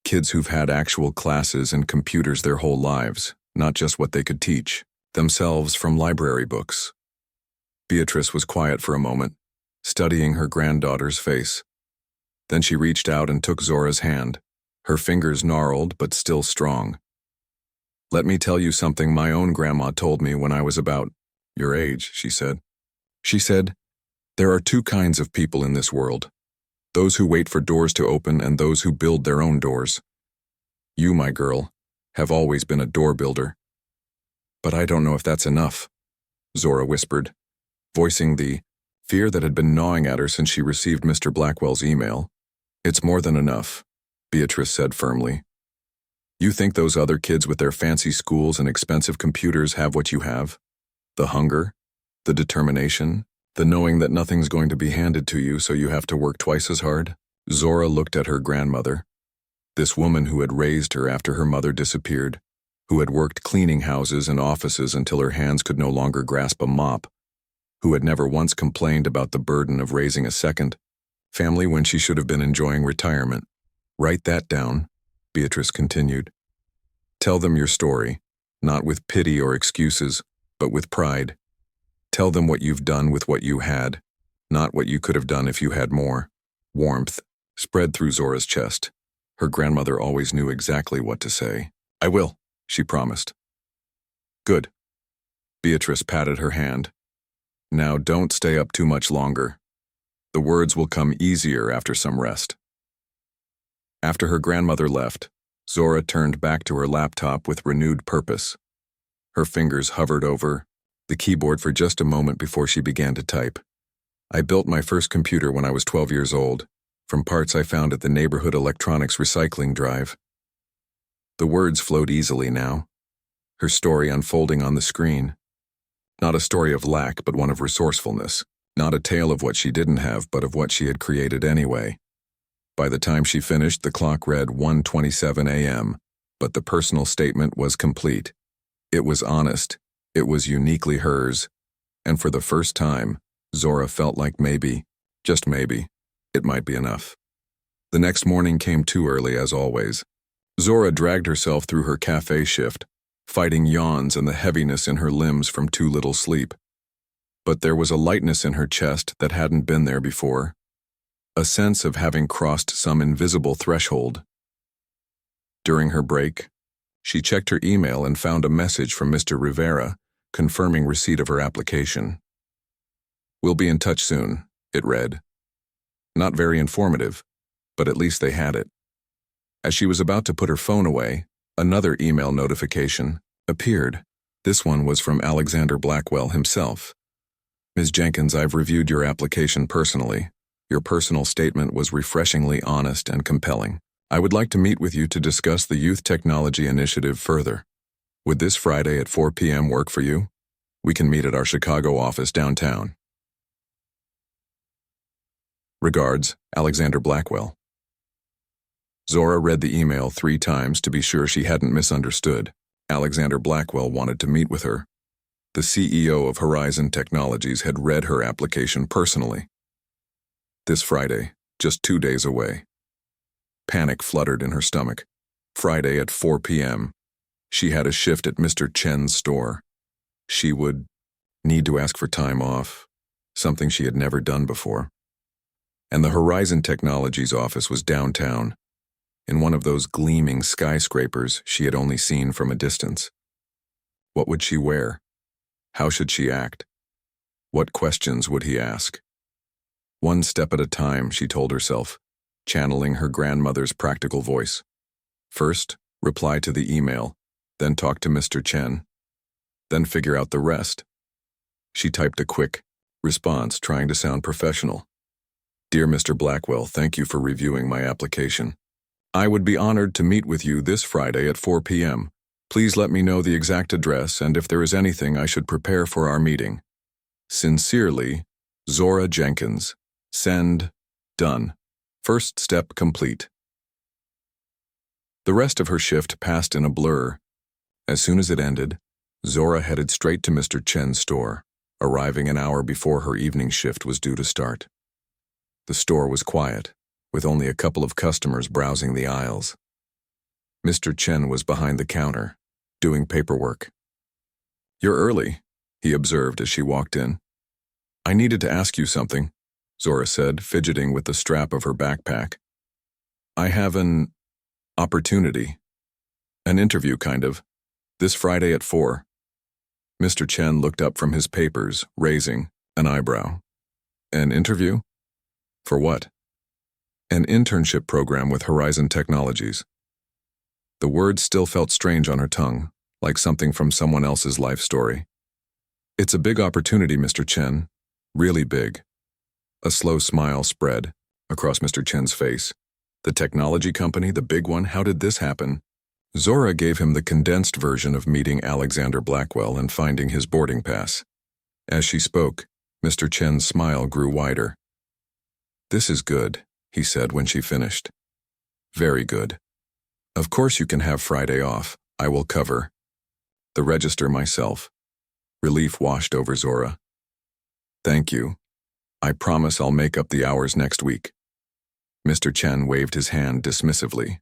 Kids who've had actual classes and computers their whole lives, not just what they could teach themselves from library books." Beatrice was quiet for a moment, studying her granddaughter's face. Then she reached out and took Zora's hand, her fingers gnarled but still strong. "Let me tell you something my own grandma told me when I was about your age," she said. "She said, there are two kinds of people in this world, those who wait for doors to open and those who build their own doors. You, my girl, have always been a door builder." "But I don't know if that's enough," Zora whispered, voicing the fear that had been gnawing at her since she received Mr. Blackwell's email. "It's more than enough," Beatrice said firmly. "You think those other kids with their fancy schools and expensive computers have what you have? The hunger, the determination, the knowing that nothing's going to be handed to you so you have to work twice as hard?" Zora looked at her grandmother, this woman who had raised her after her mother disappeared, who had worked cleaning houses and offices until her hands could no longer grasp a mop, who had never once complained about the burden of raising a second family when she should have been enjoying retirement. "Write that down," Beatrice continued. "Tell them your story, not with pity or excuses, but with pride. Tell them what you've done with what you had, not what you could have done if you had more." Warmth spread through Zora's chest. Her grandmother always knew exactly what to say. "I will," she promised. "Good." Beatrice patted her hand. "Now don't stay up too much longer. The words will come easier after some rest." After her grandmother left, Zora turned back to her laptop with renewed purpose. Her fingers hovered over the keyboard for just a moment before she began to type. "I built my first computer when I was 12 years old, from parts I found at the neighborhood electronics recycling drive." The words flowed easily now, her story unfolding on the screen. Not a story of lack, but one of resourcefulness. Not a tale of what she didn't have, but of what she had created anyway. By the time she finished, the clock read 1:27 a.m., but the personal statement was complete. It was honest, it was uniquely hers, and for the first time, Zora felt like maybe, just maybe, it might be enough. The next morning came too early as always. Zora dragged herself through her cafe shift, fighting yawns and the heaviness in her limbs from too little sleep. But there was a lightness in her chest that hadn't been there before, a sense of having crossed some invisible threshold. During her break, she checked her email and found a message from Mr. Rivera confirming receipt of her application. "We'll be in touch soon," it read. Not very informative, but at least they had it. As she was about to put her phone away, another email notification appeared. This one was from Alexander Blackwell himself. "Ms. Jenkins, I've reviewed your application personally. Your personal statement was refreshingly honest and compelling. I would like to meet with you to discuss the Youth Technology Initiative further. Would this Friday at 4 p.m. work for you? We can meet at our Chicago office downtown. Regards, Alexander Blackwell. Zora read the email 3 times to be sure she hadn't misunderstood. Alexander Blackwell wanted to meet with her. The CEO of Horizon Technologies had read her application personally. This Friday, just 2 days away. Panic fluttered in her stomach. Friday at 4 p.m. She had a shift at Mr. Chen's store. She would need to ask for time off, something she had never done before. And the Horizon Technologies office was downtown, in one of those gleaming skyscrapers she had only seen from a distance. What would she wear? How should she act? What questions would he ask? One step at a time, she told herself, channeling her grandmother's practical voice. First, reply to the email, then talk to Mr. Chen, then figure out the rest. She typed a quick response, trying to sound professional. Dear Mr. Blackwell, thank you for reviewing my application. I would be honored to meet with you this Friday at 4 p.m. Please let me know the exact address and if there is anything I should prepare for our meeting. Sincerely, Zora Jenkins. Send. Done. First step complete. The rest of her shift passed in a blur. As soon as it ended, Zora headed straight to Mr. Chen's store, arriving an hour before her evening shift was due to start. The store was quiet, with only a couple of customers browsing the aisles. Mr. Chen was behind the counter, doing paperwork. You're early, he observed as she walked in. I needed to ask you something, Zora said, fidgeting with the strap of her backpack. I have an opportunity. An interview, kind of. This Friday at 4. Mr. Chen looked up from his papers, raising an eyebrow. An interview? For what? An internship program with Horizon Technologies. The words still felt strange on her tongue, like something from someone else's life story. It's a big opportunity, Mr. Chen. Really big. A slow smile spread across Mr. Chen's face. The technology company, the big one, how did this happen? Zora gave him the condensed version of meeting Alexander Blackwell and finding his boarding pass. As she spoke, Mr. Chen's smile grew wider. This is good, he said when she finished. Very good. Of course you can have Friday off. I will cover the register myself. Relief washed over Zora. Thank you. I promise I'll make up the hours next week. Mr. Chen waved his hand dismissively.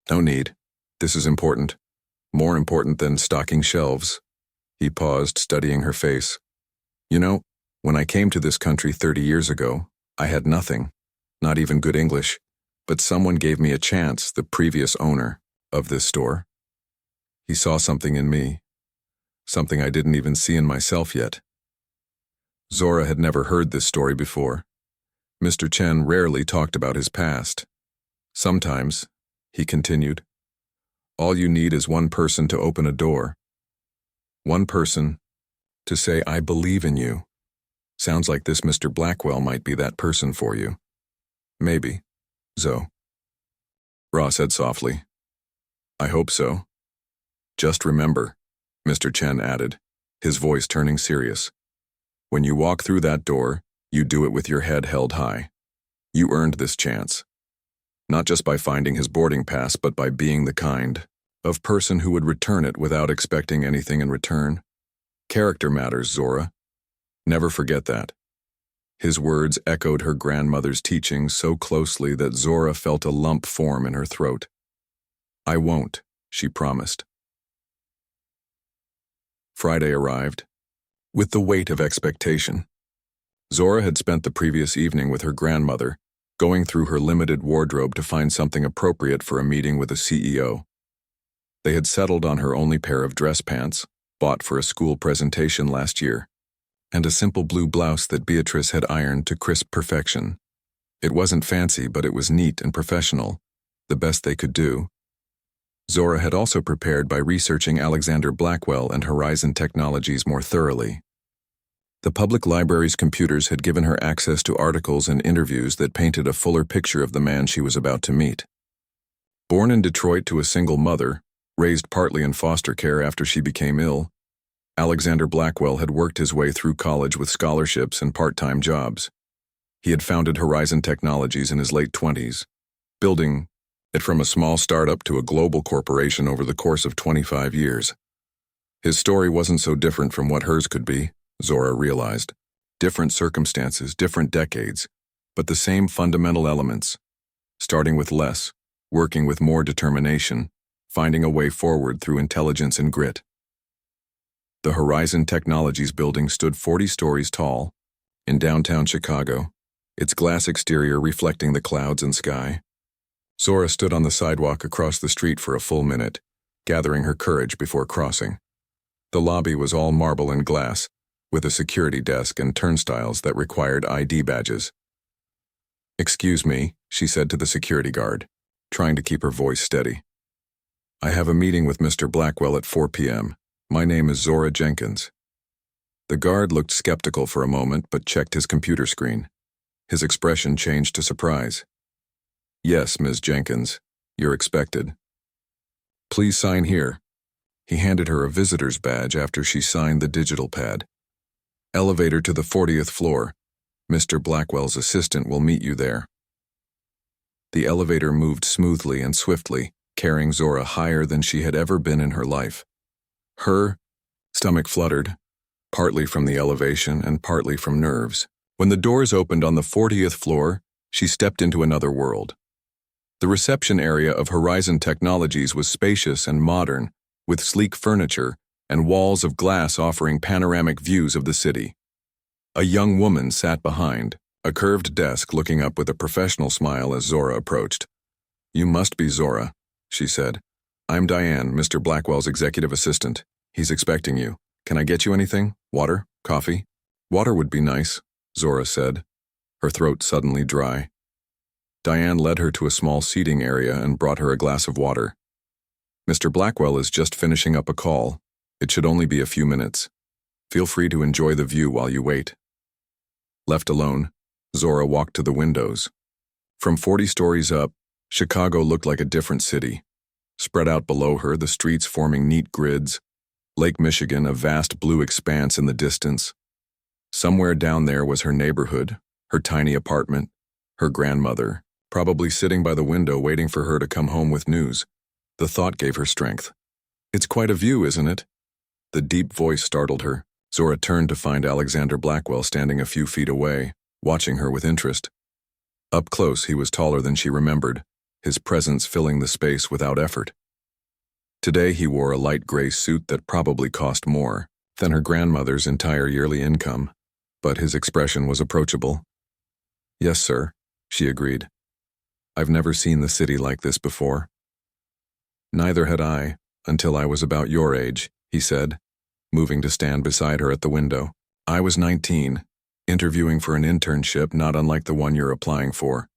No need. This is important. More important than stocking shelves. He paused, studying her face. You know, when I came to this country 30 years ago, I had nothing, not even good English, but someone gave me a chance, the previous owner of this store. He saw something in me, something I didn't even see in myself yet. Zora had never heard this story before. Mr. Chen rarely talked about his past. Sometimes, he continued, all you need is one person to open a door. One person to say, I believe in you. Sounds like this Mr. Blackwell might be that person for you. Maybe, Zoe. Ra said softly. I hope so. Just remember, Mr. Chen added, his voice turning serious. When you walk through that door, you do it with your head held high. You earned this chance. Not just by finding his boarding pass, but by being the kind of person who would return it without expecting anything in return. Character matters, Zora. Never forget that. His words echoed her grandmother's teachings so closely that Zora felt a lump form in her throat. I won't, she promised. Friday arrived, with the weight of expectation. Zora had spent the previous evening with her grandmother, going through her limited wardrobe to find something appropriate for a meeting with a CEO. They had settled on her only pair of dress pants, bought for a school presentation last year, and a simple blue blouse that Beatrice had ironed to crisp perfection. It wasn't fancy, but it was neat and professional, the best they could do. Zora had also prepared by researching Alexander Blackwell and Horizon Technologies more thoroughly. The public library's computers had given her access to articles and interviews that painted a fuller picture of the man she was about to meet. Born in Detroit to a single mother, raised partly in foster care after she became ill, Alexander Blackwell had worked his way through college with scholarships and part-time jobs. He had founded Horizon Technologies in his late 20s, building it from a small startup to a global corporation over the course of 25 years. His story wasn't so different from what hers could be, Zora realized. Different circumstances, different decades, but the same fundamental elements. Starting with less, working with more determination, finding a way forward through intelligence and grit. The Horizon Technologies building stood 40 stories tall in downtown Chicago, its glass exterior reflecting the clouds and sky. Zora stood on the sidewalk across the street for a full minute, gathering her courage before crossing. The lobby was all marble and glass, with a security desk and turnstiles that required ID badges. "Excuse me," she said to the security guard, trying to keep her voice steady. "I have a meeting with Mr. Blackwell at 4 p.m. My name is Zora Jenkins." The guard looked skeptical for a moment but checked his computer screen. His expression changed to surprise. "Yes, Ms. Jenkins, you're expected. Please sign here." He handed her a visitor's badge after she signed the digital pad. "Elevator to the 40th floor. Mr. Blackwell's assistant will meet you there." The elevator moved smoothly and swiftly, carrying Zora higher than she had ever been in her life. Her stomach fluttered, partly from the elevation and partly from nerves. When the doors opened on the 40th floor, she stepped into another world. The reception area of Horizon Technologies was spacious and modern, with sleek furniture and walls of glass offering panoramic views of the city. A young woman sat behind a curved desk, looking up with a professional smile as Zora approached. "You must be Zora," she said. "I'm Diane, Mr. Blackwell's executive assistant. He's expecting you. Can I get you anything? Water? Coffee?" "Water would be nice," Zora said, her throat suddenly dry. Diane led her to a small seating area and brought her a glass of water. "Mr. Blackwell is just finishing up a call. It should only be a few minutes. Feel free to enjoy the view while you wait." Left alone, Zora walked to the windows. From 40 stories up, Chicago looked like a different city. Spread out below her, the streets forming neat grids, Lake Michigan, a vast blue expanse in the distance. Somewhere down there was her neighborhood, her tiny apartment, her grandmother, probably sitting by the window waiting for her to come home with news. The thought gave her strength. "It's quite a view, isn't it?" The deep voice startled her. Zora turned to find Alexander Blackwell standing a few feet away, watching her with interest. Up close, he was taller than she remembered, his presence filling the space without effort. Today he wore a light gray suit that probably cost more than her grandmother's entire yearly income, but his expression was approachable. "Yes, sir," she agreed. "I've never seen the city like this before." "Neither had I, until I was about your age," he said, moving to stand beside her at the window. "I was 19, interviewing for an internship not unlike the one you're applying for.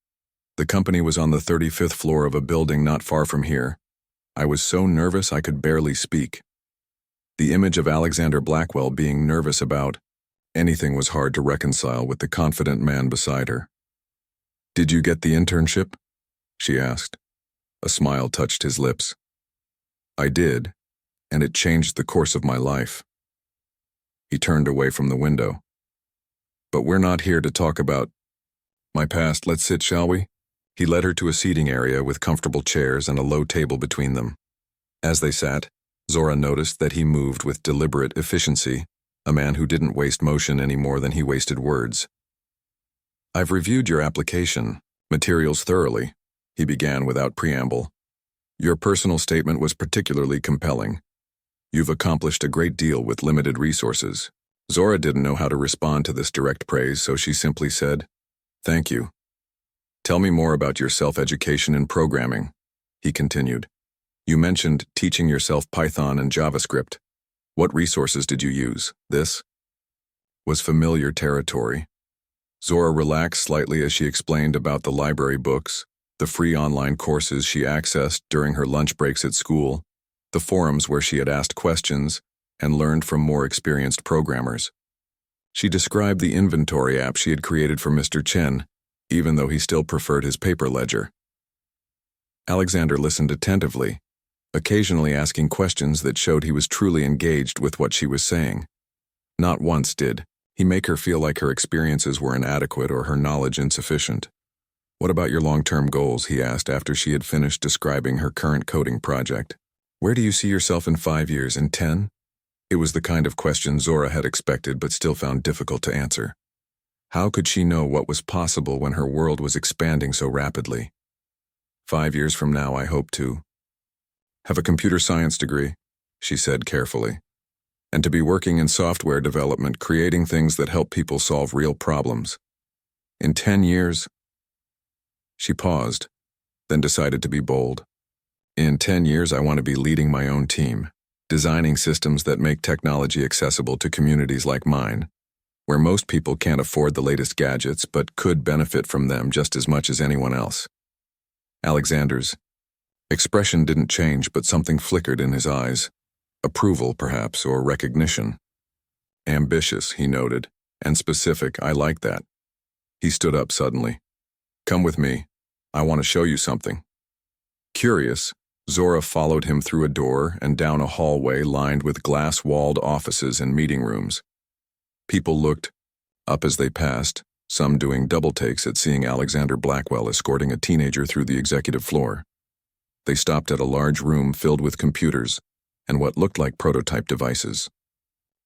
The company was on the 35th floor of a building not far from here. I was so nervous I could barely speak." The image of Alexander Blackwell being nervous about anything was hard to reconcile with the confident man beside her. "Did you get the internship?" she asked. A smile touched his lips. "I did, and it changed the course of my life." He turned away from the window. "But we're not here to talk about my past. Let's sit, shall we?" He led her to a seating area with comfortable chairs and a low table between them. As they sat, Zora noticed that he moved with deliberate efficiency, a man who didn't waste motion any more than he wasted words. "I've reviewed your application materials thoroughly," he began without preamble. "Your personal statement was particularly compelling. You've accomplished a great deal with limited resources." Zora didn't know how to respond to this direct praise, so she simply said, "Thank you. Tell me more about your self-education in programming," he continued. "You mentioned teaching yourself Python and JavaScript. What resources did you use?" This was familiar territory. Zora relaxed slightly as she explained about the library books, the free online courses she accessed during her lunch breaks at school, the forums where she had asked questions and learned from more experienced programmers. She described the inventory app she had created for Mr. Chen, even though he still preferred his paper ledger. Alexander listened attentively, occasionally asking questions that showed he was truly engaged with what she was saying. Not once did he make her feel like her experiences were inadequate or her knowledge insufficient. "What about your long-term goals?" he asked after she had finished describing her current coding project. "Where do you see yourself in 5 years, in 10? It was the kind of question Zora had expected but still found difficult to answer. How could she know what was possible when her world was expanding so rapidly? 5 years from now, I hope to have a computer science degree," she said carefully, "and to be working in software development, creating things that help people solve real problems. In 10 years, she paused, then decided to be bold. "In 10 years, I want to be leading my own team, designing systems that make technology accessible to communities like mine, where most people can't afford the latest gadgets but could benefit from them just as much as anyone else." Alexander's expression didn't change, but something flickered in his eyes. Approval, perhaps, or recognition. "Ambitious," he noted, "and specific. I like that." He stood up suddenly. "Come with me. I want to show you something." Curious, Zora followed him through a door and down a hallway lined with glass-walled offices and meeting rooms. People looked up as they passed, some doing double takes at seeing Alexander Blackwell escorting a teenager through the executive floor. They stopped at a large room filled with computers and what looked like prototype devices.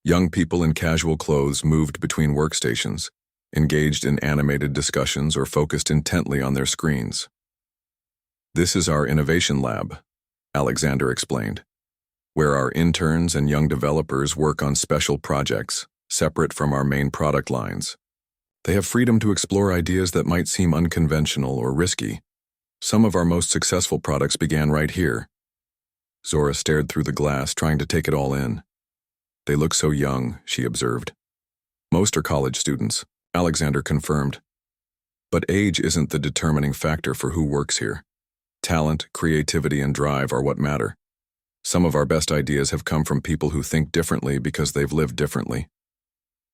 Young people in casual clothes moved between workstations, engaged in animated discussions or focused intently on their screens. "This is our innovation lab," Alexander explained, "where our interns and young developers work on special projects, separate from our main product lines. They have freedom to explore ideas that might seem unconventional or risky. Some of our most successful products began right here." Zora stared through the glass, trying to take it all in. "They look so young," she observed. "Most are college students," Alexander confirmed. "But age isn't the determining factor for who works here. Talent, creativity, and drive are what matter. Some of our best ideas have come from people who think differently because they've lived differently."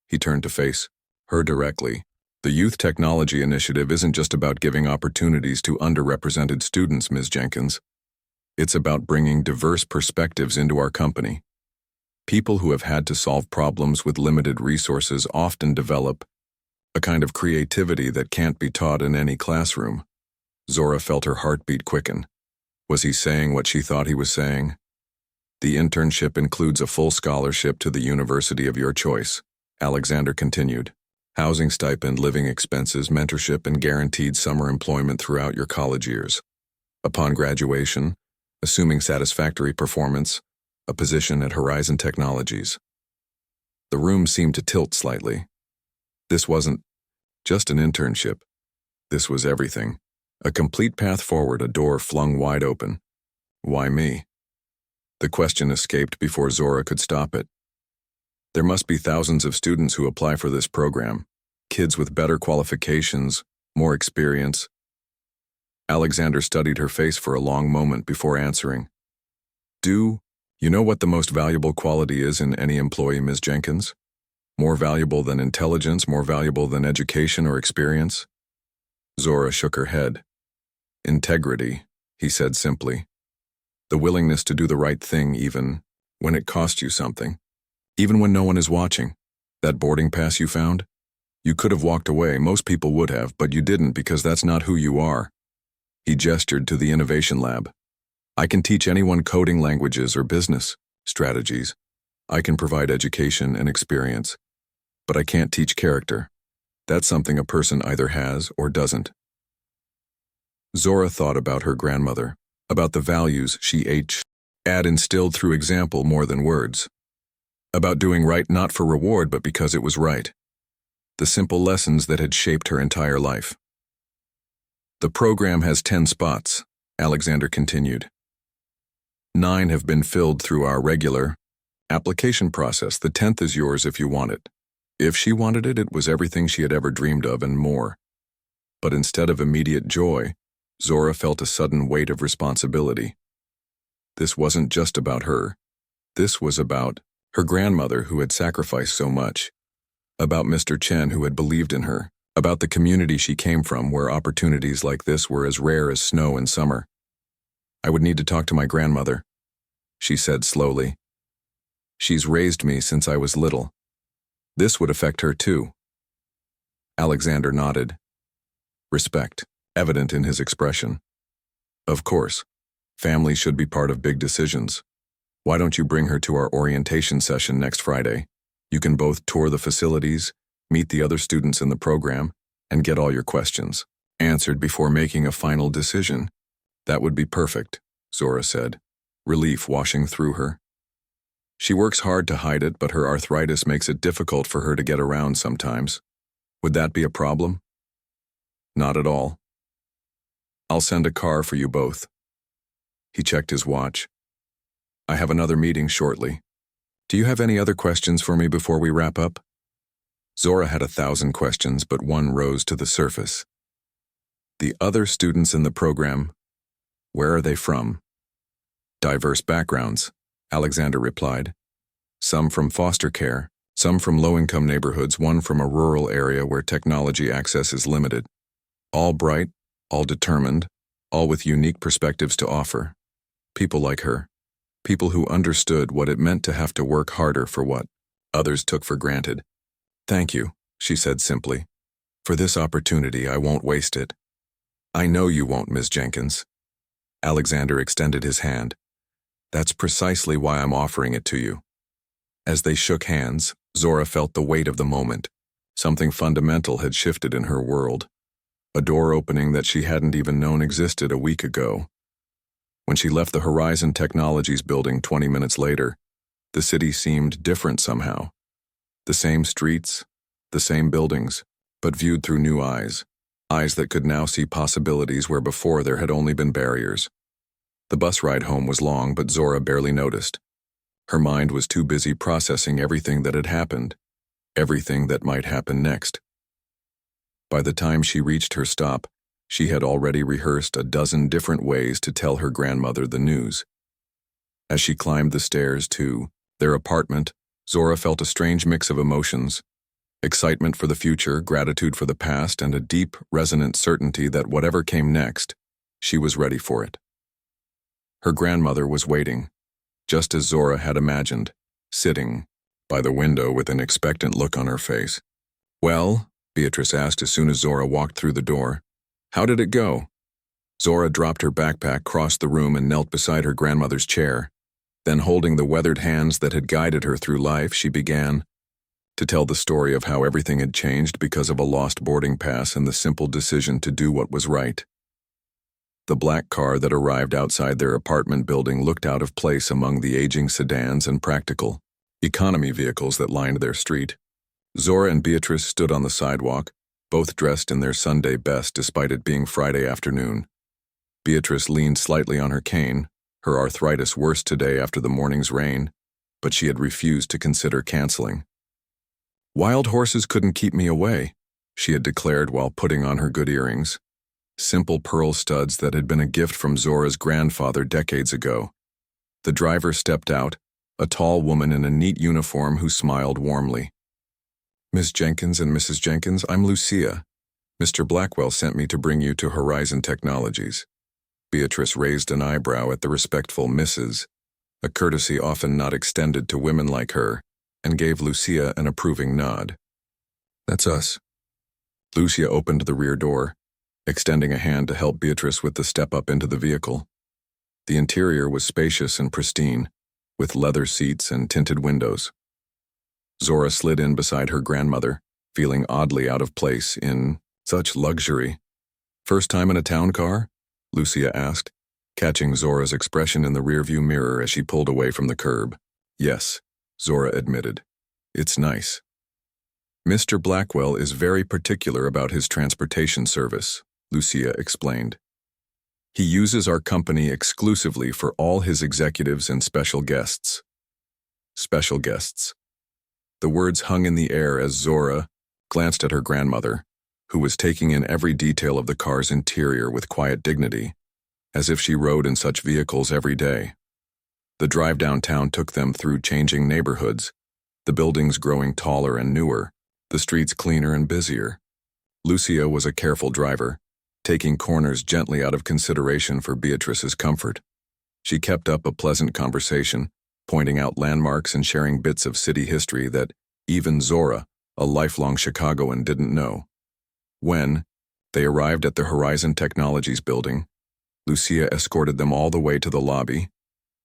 He turned to face her directly. "The Youth Technology Initiative isn't just about giving opportunities to underrepresented students, Ms. Jenkins. It's about bringing diverse perspectives into our company. People who have had to solve problems with limited resources often develop a kind of creativity that can't be taught in any classroom." Zora felt her heartbeat quicken. Was he saying what she thought he was saying? "The internship includes a full scholarship to the university of your choice," Alexander continued. "Housing stipend, living expenses, mentorship, and guaranteed summer employment throughout your college years. Upon graduation, assuming satisfactory performance, a position at Horizon Technologies." The room seemed to tilt slightly. This wasn't just an internship. This was everything. A complete path forward, a door flung wide open. "Why me?" The question escaped before Zora could stop it. "There must be thousands of students who apply for this program. Kids with better qualifications, more experience." Alexander studied her face for a long moment before answering. "Do you know what the most valuable quality is in any employee, Ms. Jenkins? More valuable than intelligence, more valuable than education or experience?" Zora shook her head. "Integrity," he said simply. "The willingness to do the right thing even when it costs you something. Even when no one is watching. That boarding pass you found? You could have walked away, most people would have, but you didn't because that's not who you are." He gestured to the innovation lab. "I can teach anyone coding languages or business strategies. I can provide education and experience. But I can't teach character. That's something a person either has or doesn't." Zora thought about her grandmother, about the values she had instilled through example more than words. About doing right not for reward but because it was right. The simple lessons that had shaped her entire life. "The program has 10 spots," Alexander continued. 9 have been filled through our regular application process. The 10th is yours if you want it." If she wanted it, it was everything she had ever dreamed of and more. But instead of immediate joy, Zora felt a sudden weight of responsibility. This wasn't just about her. This was about her grandmother who had sacrificed so much, about Mr. Chen who had believed in her, about the community she came from where opportunities like this were as rare as snow in summer. I would need to talk to my grandmother, she said slowly. She's raised me since I was little. This would affect her too. Alexander nodded. Respect, evident in his expression. Of course. Family should be part of big decisions. Why don't you bring her to our orientation session next Friday? You can both tour the facilities, meet the other students in the program, and get all your questions answered before making a final decision. That would be perfect, Zora said, relief washing through her. She works hard to hide it, but her arthritis makes it difficult for her to get around sometimes. Would that be a problem? Not at all. I'll send a car for you both. He checked his watch. I have another meeting shortly. Do you have any other questions for me before we wrap up? Zora had 1,000 questions, but one rose to the surface. The other students in the program, where are they from? Diverse backgrounds, Alexander replied. Some from foster care, some from low-income neighborhoods, one from a rural area where technology access is limited. All bright, all determined, all with unique perspectives to offer. People like her. People who understood what it meant to have to work harder for what others took for granted. Thank you, she said simply. For this opportunity, I won't waste it. I know you won't, Ms. Jenkins. Alexander extended his hand. That's precisely why I'm offering it to you. As they shook hands, Zora felt the weight of the moment. Something fundamental had shifted in her world. A door opening that she hadn't even known existed a week ago. When she left the Horizon Technologies building 20 minutes later, the city seemed different somehow. The same streets, the same buildings, but viewed through new eyes. Eyes that could now see possibilities where before there had only been barriers. The bus ride home was long, but Zora barely noticed. Her mind was too busy processing everything that had happened, everything that might happen next. By the time she reached her stop, she had already rehearsed a dozen different ways to tell her grandmother the news. As she climbed the stairs to their apartment, Zora felt a strange mix of emotions. Excitement for the future, gratitude for the past, and a deep, resonant certainty that whatever came next, she was ready for it. Her grandmother was waiting, just as Zora had imagined, sitting by the window with an expectant look on her face. Well, Beatrice asked as soon as Zora walked through the door. How did it go? Zora dropped her backpack, crossed the room, and knelt beside her grandmother's chair. Then, holding the weathered hands that had guided her through life, she began to tell the story of how everything had changed because of a lost boarding pass and the simple decision to do what was right. The black car that arrived outside their apartment building looked out of place among the aging sedans and practical economy vehicles that lined their street. Zora and Beatrice stood on the sidewalk, both dressed in their Sunday best despite it being Friday afternoon. Beatrice leaned slightly on her cane, her arthritis worse today after the morning's rain, but she had refused to consider canceling. Wild horses couldn't keep me away, she had declared while putting on her good earrings. Simple pearl studs that had been a gift from Zora's grandfather decades ago. The driver stepped out, a tall woman in a neat uniform who smiled warmly. Miss Jenkins and Mrs. Jenkins, I'm Lucia. Mr. Blackwell sent me to bring you to Horizon Technologies. Beatrice raised an eyebrow at the respectful Mrs., a courtesy often not extended to women like her, and gave Lucia an approving nod. That's us. Lucia opened the rear door, extending a hand to help Beatrice with the step up into the vehicle. The interior was spacious and pristine, with leather seats and tinted windows. Zora slid in beside her grandmother, feeling oddly out of place in such luxury. First time in a town car? Lucia asked, catching Zora's expression in the rearview mirror as she pulled away from the curb. Yes, Zora admitted. It's nice. Mr. Blackwell is very particular about his transportation service, Lucia explained. He uses our company exclusively for all his executives and special guests. Special guests. The words hung in the air as Zora glanced at her grandmother, who was taking in every detail of the car's interior with quiet dignity, as if she rode in such vehicles every day. The drive downtown took them through changing neighborhoods, the buildings growing taller and newer, the streets cleaner and busier. Lucia was a careful driver, taking corners gently out of consideration for Beatrice's comfort. She kept up a pleasant conversation, pointing out landmarks and sharing bits of city history that even Zora, a lifelong Chicagoan, didn't know. When they arrived at the Horizon Technologies building, Lucia escorted them all the way to the lobby,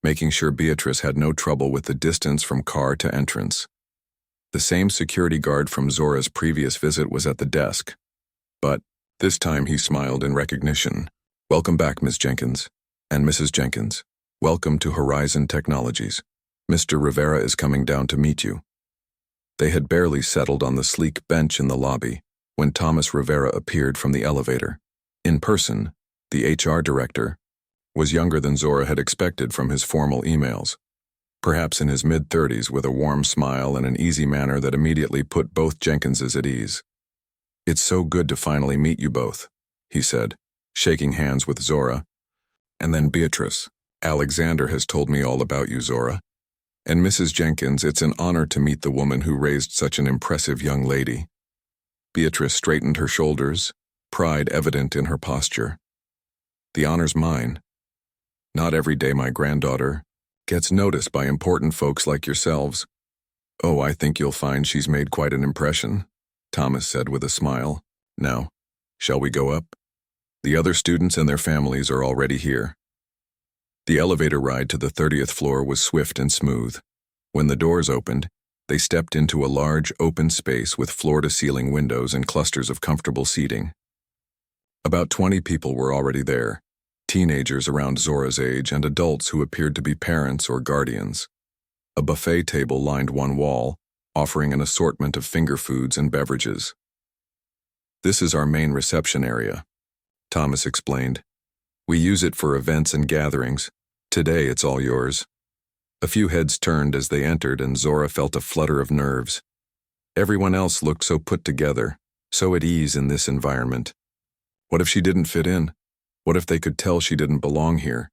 making sure Beatrice had no trouble with the distance from car to entrance. The same security guard from Zora's previous visit was at the desk, but this time he smiled in recognition. "Welcome back, Ms. Jenkins. And Mrs. Jenkins, welcome to Horizon Technologies. Mr. Rivera is coming down to meet you." They had barely settled on the sleek bench in the lobby when Thomas Rivera appeared from the elevator. In person, the HR director was younger than Zora had expected from his formal emails, perhaps in his mid-30s with a warm smile and an easy manner that immediately put both Jenkinses at ease. "It's so good to finally meet you both," he said, shaking hands with Zora. "And then Beatrice. Alexander has told me all about you, Zora. And Mrs. Jenkins, it's an honor to meet the woman who raised such an impressive young lady." Beatrice straightened her shoulders, pride evident in her posture. "The honor's mine. Not every day my granddaughter gets noticed by important folks like yourselves." "Oh, I think you'll find she's made quite an impression," Thomas said with a smile. "Now, shall we go up? The other students and their families are already here." The elevator ride to the 30th floor was swift and smooth. When the doors opened, they stepped into a large, open space with floor-to-ceiling windows and clusters of comfortable seating. About 20 people were already there, teenagers around Zora's age and adults who appeared to be parents or guardians. A buffet table lined one wall, offering an assortment of finger foods and beverages. "This is our main reception area," Thomas explained. "We use it for events and gatherings. Today it's all yours." A few heads turned as they entered, and Zora felt a flutter of nerves. Everyone else looked so put together, so at ease in this environment. What if she didn't fit in? What if they could tell she didn't belong here?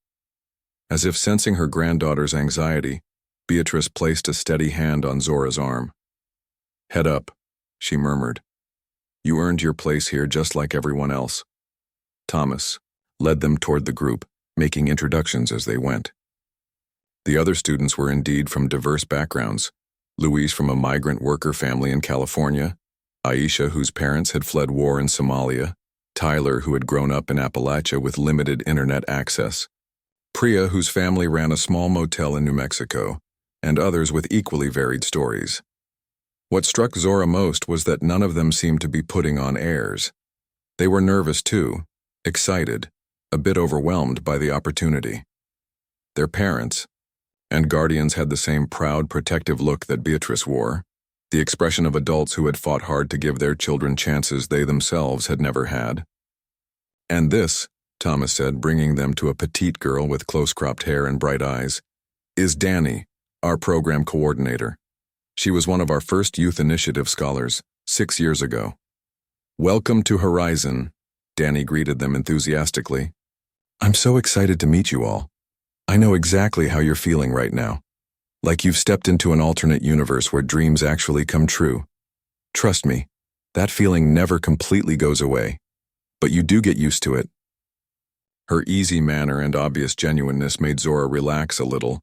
As if sensing her granddaughter's anxiety, Beatrice placed a steady hand on Zora's arm. "Head up," she murmured. "You earned your place here just like everyone else." Thomas led them toward the group, making introductions as they went. The other students were indeed from diverse backgrounds. Louise from a migrant worker family in California, Aisha whose parents had fled war in Somalia, Tyler who had grown up in Appalachia with limited internet access, Priya whose family ran a small motel in New Mexico, and others with equally varied stories. What struck Zora most was that none of them seemed to be putting on airs. They were nervous too, excited, a bit overwhelmed by the opportunity. Their parents and guardians had the same proud, protective look that Beatrice wore, the expression of adults who had fought hard to give their children chances they themselves had never had. "And this," Thomas said, bringing them to a petite girl with close-cropped hair and bright eyes, "is Danny, our program coordinator. She was one of our first Youth Initiative scholars, 6 years ago." "Welcome to Horizon," Danny greeted them enthusiastically. "I'm so excited to meet you all. I know exactly how you're feeling right now. Like you've stepped into an alternate universe where dreams actually come true. Trust me, that feeling never completely goes away, but you do get used to it." Her easy manner and obvious genuineness made Zora relax a little.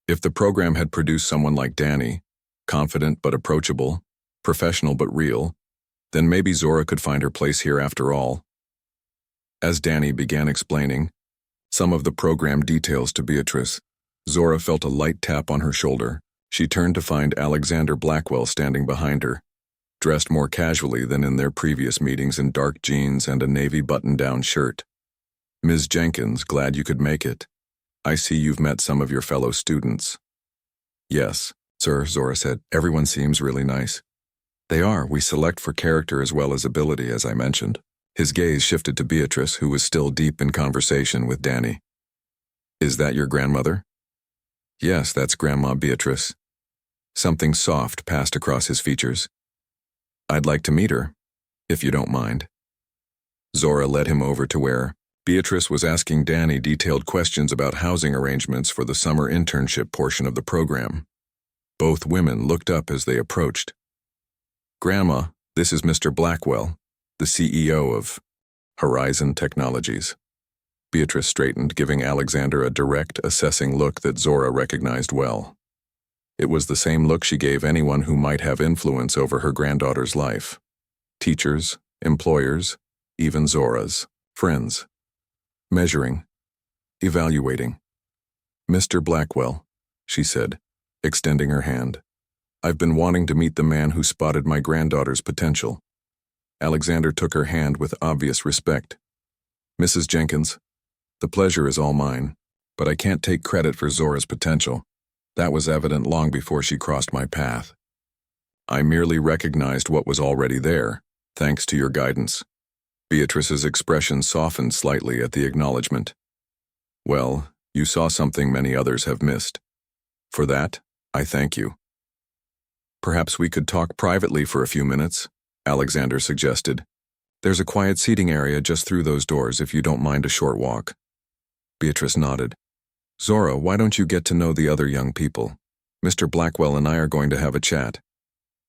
If the program had produced someone like Danny, confident but approachable, professional but real, then maybe Zora could find her place here after all. As Danny began explaining some of the program details to Beatrice, Zora felt a light tap on her shoulder. She turned to find Alexander Blackwell standing behind her, dressed more casually than in their previous meetings in dark jeans and a navy button-down shirt. "Ms. Jenkins, glad you could make it. I see you've met some of your fellow students." "Yes, sir," Zora said. "Everyone seems really nice." "They are. We select for character as well as ability, as I mentioned." His gaze shifted to Beatrice, who was still deep in conversation with Danny. "Is that your grandmother?" "Yes, that's Grandma Beatrice." Something soft passed across his features. "I'd like to meet her, if you don't mind." Zora led him over to where Beatrice was asking Danny detailed questions about housing arrangements for the summer internship portion of the program. Both women looked up as they approached. "Grandma, this is Mr. Blackwell, the CEO of Horizon Technologies." Beatrice straightened, giving Alexander a direct, assessing look that Zora recognized well. It was the same look she gave anyone who might have influence over her granddaughter's life. Teachers, employers, even Zora's friends. Measuring. Evaluating. "Mr. Blackwell," she said, extending her hand. "I've been wanting to meet the man who spotted my granddaughter's potential." Alexander took her hand with obvious respect. "Mrs. Jenkins, the pleasure is all mine, but I can't take credit for Zora's potential. That was evident long before she crossed my path. I merely recognized what was already there, thanks to your guidance." Beatrice's expression softened slightly at the acknowledgement. "Well, you saw something many others have missed. For that, I thank you." "Perhaps we could talk privately for a few minutes," Alexander suggested. "There's a quiet seating area just through those doors if you don't mind a short walk." Beatrice nodded. "Zora, why don't you get to know the other young people? Mr. Blackwell and I are going to have a chat."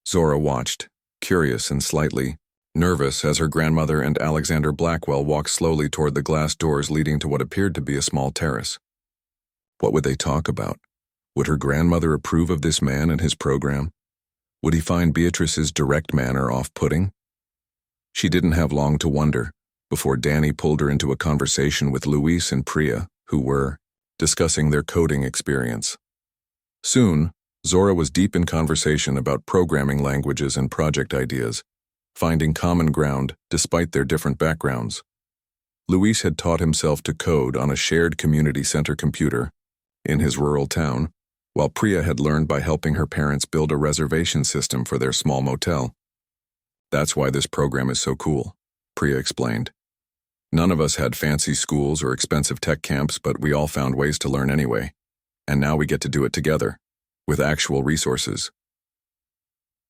Zora watched, curious and slightly nervous, as her grandmother and Alexander Blackwell walked slowly toward the glass doors leading to what appeared to be a small terrace. What would they talk about? Would her grandmother approve of this man and his program? Would he find Beatrice's direct manner off-putting? She didn't have long to wonder before Danny pulled her into a conversation with Luis and Priya, who were discussing their coding experience. Soon, Zora was deep in conversation about programming languages and project ideas, finding common ground despite their different backgrounds. Luis had taught himself to code on a shared community center computer in his rural town, while Priya had learned by helping her parents build a reservation system for their small motel. "That's why this program is so cool," Priya explained. "None of us had fancy schools or expensive tech camps, but we all found ways to learn anyway. And now we get to do it together, with actual resources."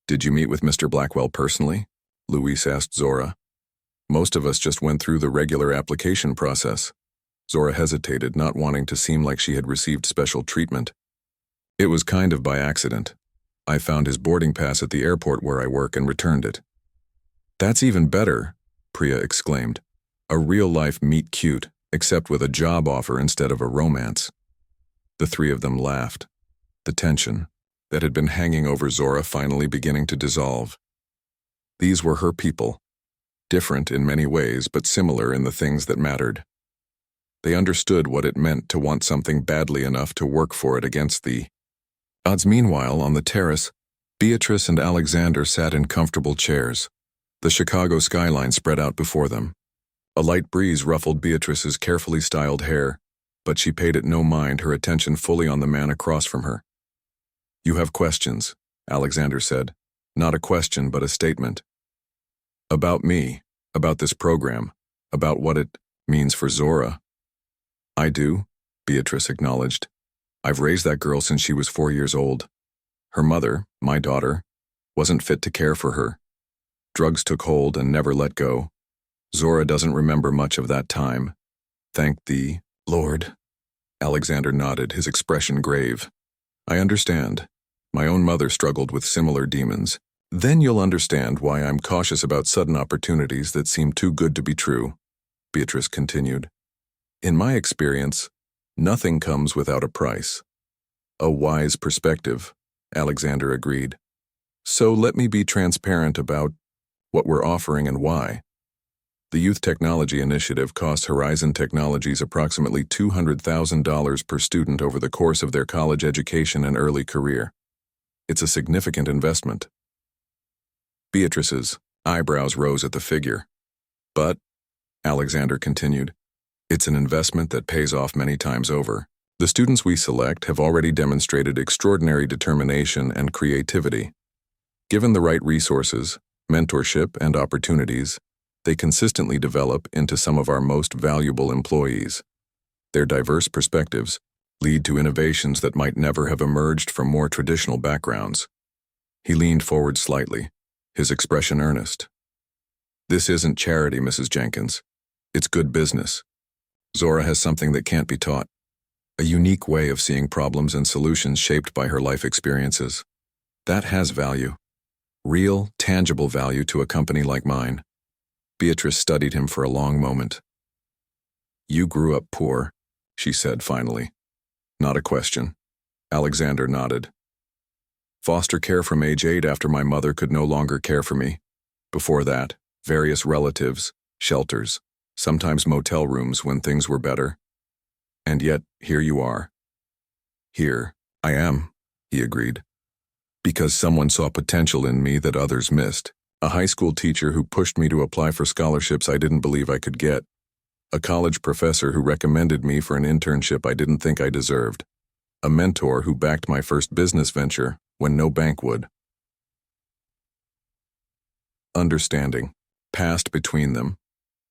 "Did you meet with Mr. Blackwell personally?" Luis asked Zora. "Most of us just went through the regular application process." Zora hesitated, not wanting to seem like she had received special treatment. "It was kind of by accident. I found his boarding pass at the airport where I work and returned it." "That's even better," Priya exclaimed. "A real-life meet cute, except with a job offer instead of a romance." The three of them laughed, the tension that had been hanging over Zora finally beginning to dissolve. These were her people, different in many ways but similar in the things that mattered. They understood what it meant to want something badly enough to work for it against the odds. Meanwhile, on the terrace, Beatrice and Alexander sat in comfortable chairs. The Chicago skyline spread out before them. A light breeze ruffled Beatrice's carefully styled hair, but she paid it no mind, her attention fully on the man across from her. "You have questions," Alexander said. "Not a question, but a statement. About me, about this program, about what it means for Zora." "I do," Beatrice acknowledged. "I've raised that girl since she was 4 years old. Her mother, my daughter, wasn't fit to care for her. Drugs took hold and never let go. Zora doesn't remember much of that time. Thank the Lord." Alexander nodded, his expression grave. "I understand. My own mother struggled with similar demons. Then you'll understand why I'm cautious about sudden opportunities that seem too good to be true," Beatrice continued. "In my experience, nothing comes without a price." "A wise perspective," Alexander agreed. "So let me be transparent about what we're offering and why. The Youth Technology Initiative costs Horizon Technologies approximately $200,000 per student over the course of their college education and early career. It's a significant investment." Beatrice's eyebrows rose at the figure. "But," Alexander continued, "it's an investment that pays off many times over. The students we select have already demonstrated extraordinary determination and creativity. Given the right resources, mentorship, and opportunities, they consistently develop into some of our most valuable employees. Their diverse perspectives lead to innovations that might never have emerged from more traditional backgrounds." He leaned forward slightly, his expression earnest. "This isn't charity, Mrs. Jenkins. It's good business. Zora has something that can't be taught, a unique way of seeing problems and solutions shaped by her life experiences. That has value, real, tangible value to a company like mine." Beatrice studied him for a long moment. You grew up poor, she said finally. Not a question. Alexander nodded. Foster care from age 8 after my mother could no longer care for me. Before that, various relatives, shelters, sometimes motel rooms when things were better. And yet, here you are. Here, I am, he agreed. Because someone saw potential in me that others missed. A high school teacher who pushed me to apply for scholarships I didn't believe I could get. A college professor who recommended me for an internship I didn't think I deserved. A mentor who backed my first business venture when no bank would. Understanding passed between them,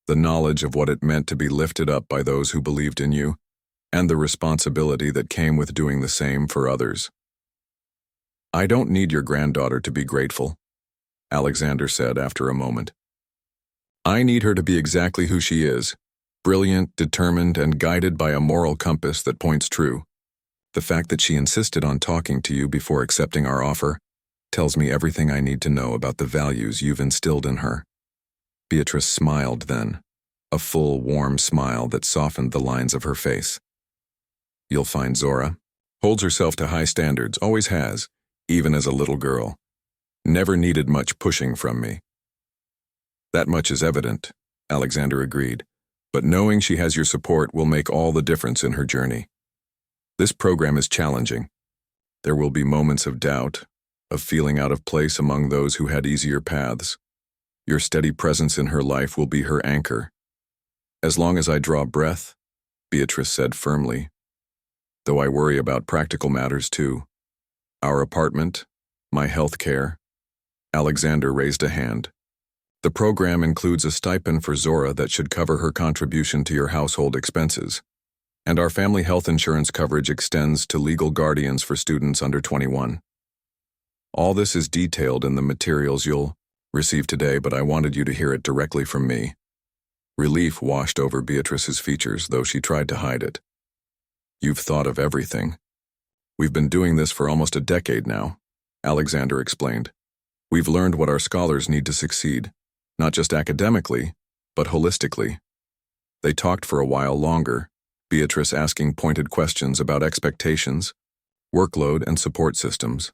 the knowledge of what it meant to be lifted up by those who believed in you, and the responsibility that came with doing the same for others. I don't need your granddaughter to be grateful, Alexander said after a moment. I need her to be exactly who she is, brilliant, determined, and guided by a moral compass that points true. The fact that she insisted on talking to you before accepting our offer tells me everything I need to know about the values you've instilled in her. Beatrice smiled then, a full, warm smile that softened the lines of her face. You'll find Zora holds herself to high standards, always has, even as a little girl. Never needed much pushing from me. That much is evident, Alexander agreed, but knowing she has your support will make all the difference in her journey. This program is challenging. There will be moments of doubt, of feeling out of place among those who had easier paths. Your steady presence in her life will be her anchor. As long as I draw breath, Beatrice said firmly, though I worry about practical matters too. Our apartment, my health care. Alexander raised a hand. The program includes a stipend for Zora that should cover her contribution to your household expenses. And our family health insurance coverage extends to legal guardians for students under 21. All this is detailed in the materials you'll receive today, but I wanted you to hear it directly from me. Relief washed over Beatrice's features, though she tried to hide it. You've thought of everything. We've been doing this for almost a decade now, Alexander explained. We've learned what our scholars need to succeed, not just academically, but holistically. They talked for a while longer, Beatrice asking pointed questions about expectations, workload, and support systems.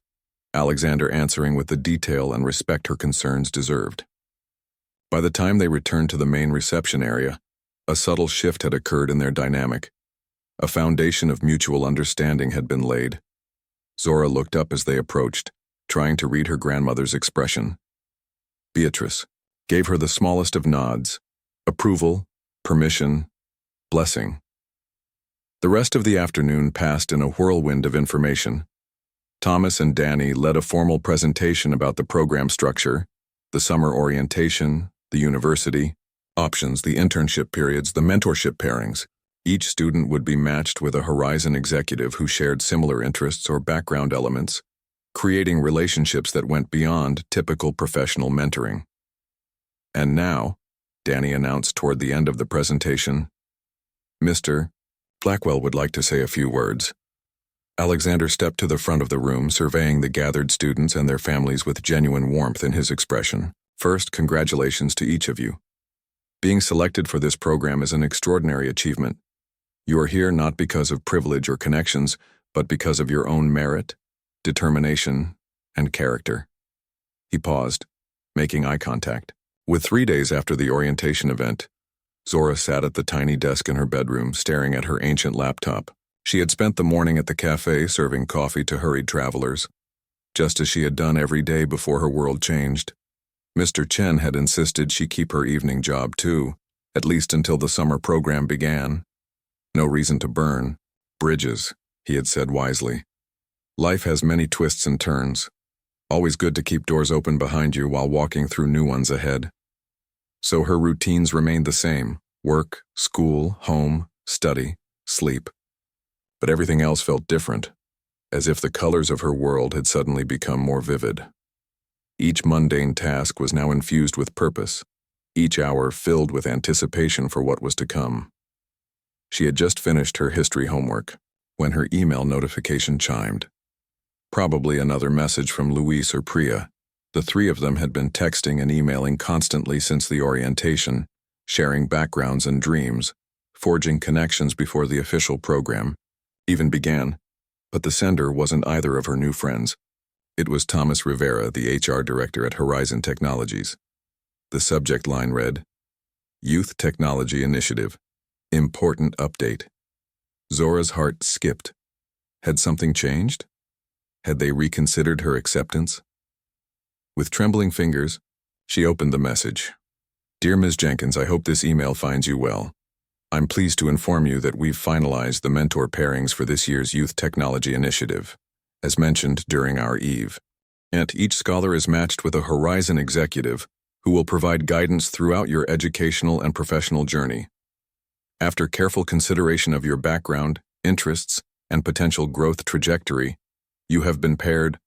Alexander answering with the detail and respect her concerns deserved. By the time they returned to the main reception area, a subtle shift had occurred in their dynamic. A foundation of mutual understanding had been laid. Zora looked up as they approached, trying to read her grandmother's expression. Beatrice gave her the smallest of nods, approval, permission, blessing. The rest of the afternoon passed in a whirlwind of information. Thomas and Danny led a formal presentation about the program structure, the summer orientation, the university, options, the internship periods, the mentorship pairings. Each student would be matched with a Horizon executive who shared similar interests or background elements, creating relationships that went beyond typical professional mentoring. And now, Danny announced toward the end of the presentation, Mr. Blackwell would like to say a few words. Alexander stepped to the front of the room, surveying the gathered students and their families with genuine warmth in his expression. First, congratulations to each of you. Being selected for this program is an extraordinary achievement. You are here not because of privilege or connections, but because of your own merit, determination, and character. He paused, making eye contact. With 3 days after the orientation event, Zora sat at the tiny desk in her bedroom, staring at her ancient laptop. She had spent the morning at the cafe serving coffee to hurried travelers, just as she had done every day before her world changed. Mr. Chen had insisted she keep her evening job too, at least until the summer program began. No reason to burn bridges, he had said wisely. Life has many twists and turns. Always good to keep doors open behind you while walking through new ones ahead. So her routines remained the same: work, school, home, study, sleep. But everything else felt different, as if the colors of her world had suddenly become more vivid. Each mundane task was now infused with purpose, each hour filled with anticipation for what was to come. She had just finished her history homework when her email notification chimed. Probably another message from Luis or Priya. The three of them had been texting and emailing constantly since the orientation, sharing backgrounds and dreams, forging connections before the official program even began. But the sender wasn't either of her new friends. It was Thomas Rivera, the HR director at Horizon Technologies. The subject line read, Youth Technology Initiative, Important Update. Zora's heart skipped. Had something changed? Had they reconsidered her acceptance? With trembling fingers, she opened the message. Dear Ms. Jenkins, I hope this email finds you well. I'm pleased to inform you that we've finalized the mentor pairings for this year's Youth Technology Initiative, as mentioned during our EVE. And each scholar is matched with a Horizon executive who will provide guidance throughout your educational and professional journey. After careful consideration of your background, interests, and potential growth trajectory, you have been paired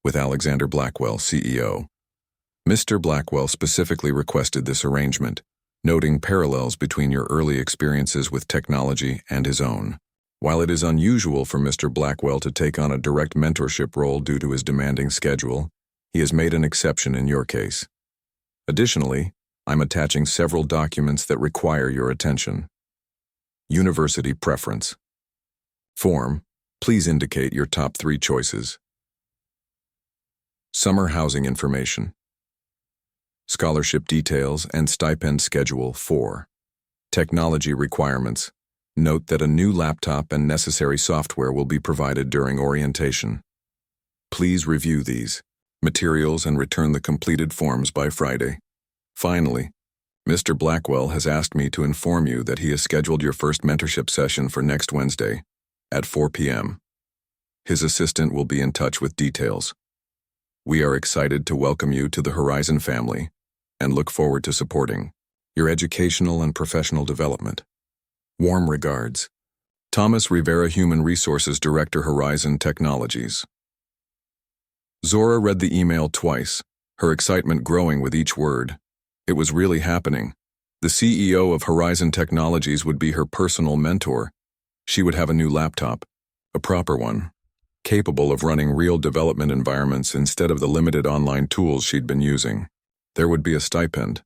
with Alexander Blackwell, CEO. Mr. Blackwell specifically requested this arrangement, noting parallels between your early experiences with technology and his own. While it is unusual for Mr. Blackwell to take on a direct mentorship role due to his demanding schedule, he has made an exception in your case. Additionally, I'm attaching several documents that require your attention. University preference. Form, please indicate your top 3 choices. Summer housing information. Scholarship details and stipend schedule 4. Technology requirements. Note that a new laptop and necessary software will be provided during orientation. Please review these materials and return the completed forms by Friday. Finally, Mr. Blackwell has asked me to inform you that he has scheduled your first mentorship session for next Wednesday at 4 p.m. His assistant will be in touch with details. We are excited to welcome you to the Horizon family and look forward to supporting your educational and professional development. Warm regards, Thomas Rivera, Human Resources Director, Horizon Technologies. Zora read the email twice, her excitement growing with each word. It was really happening. The CEO of Horizon Technologies would be her personal mentor. She would have a new laptop, a proper one, capable of running real development environments instead of the limited online tools she'd been using. There would be a stipend,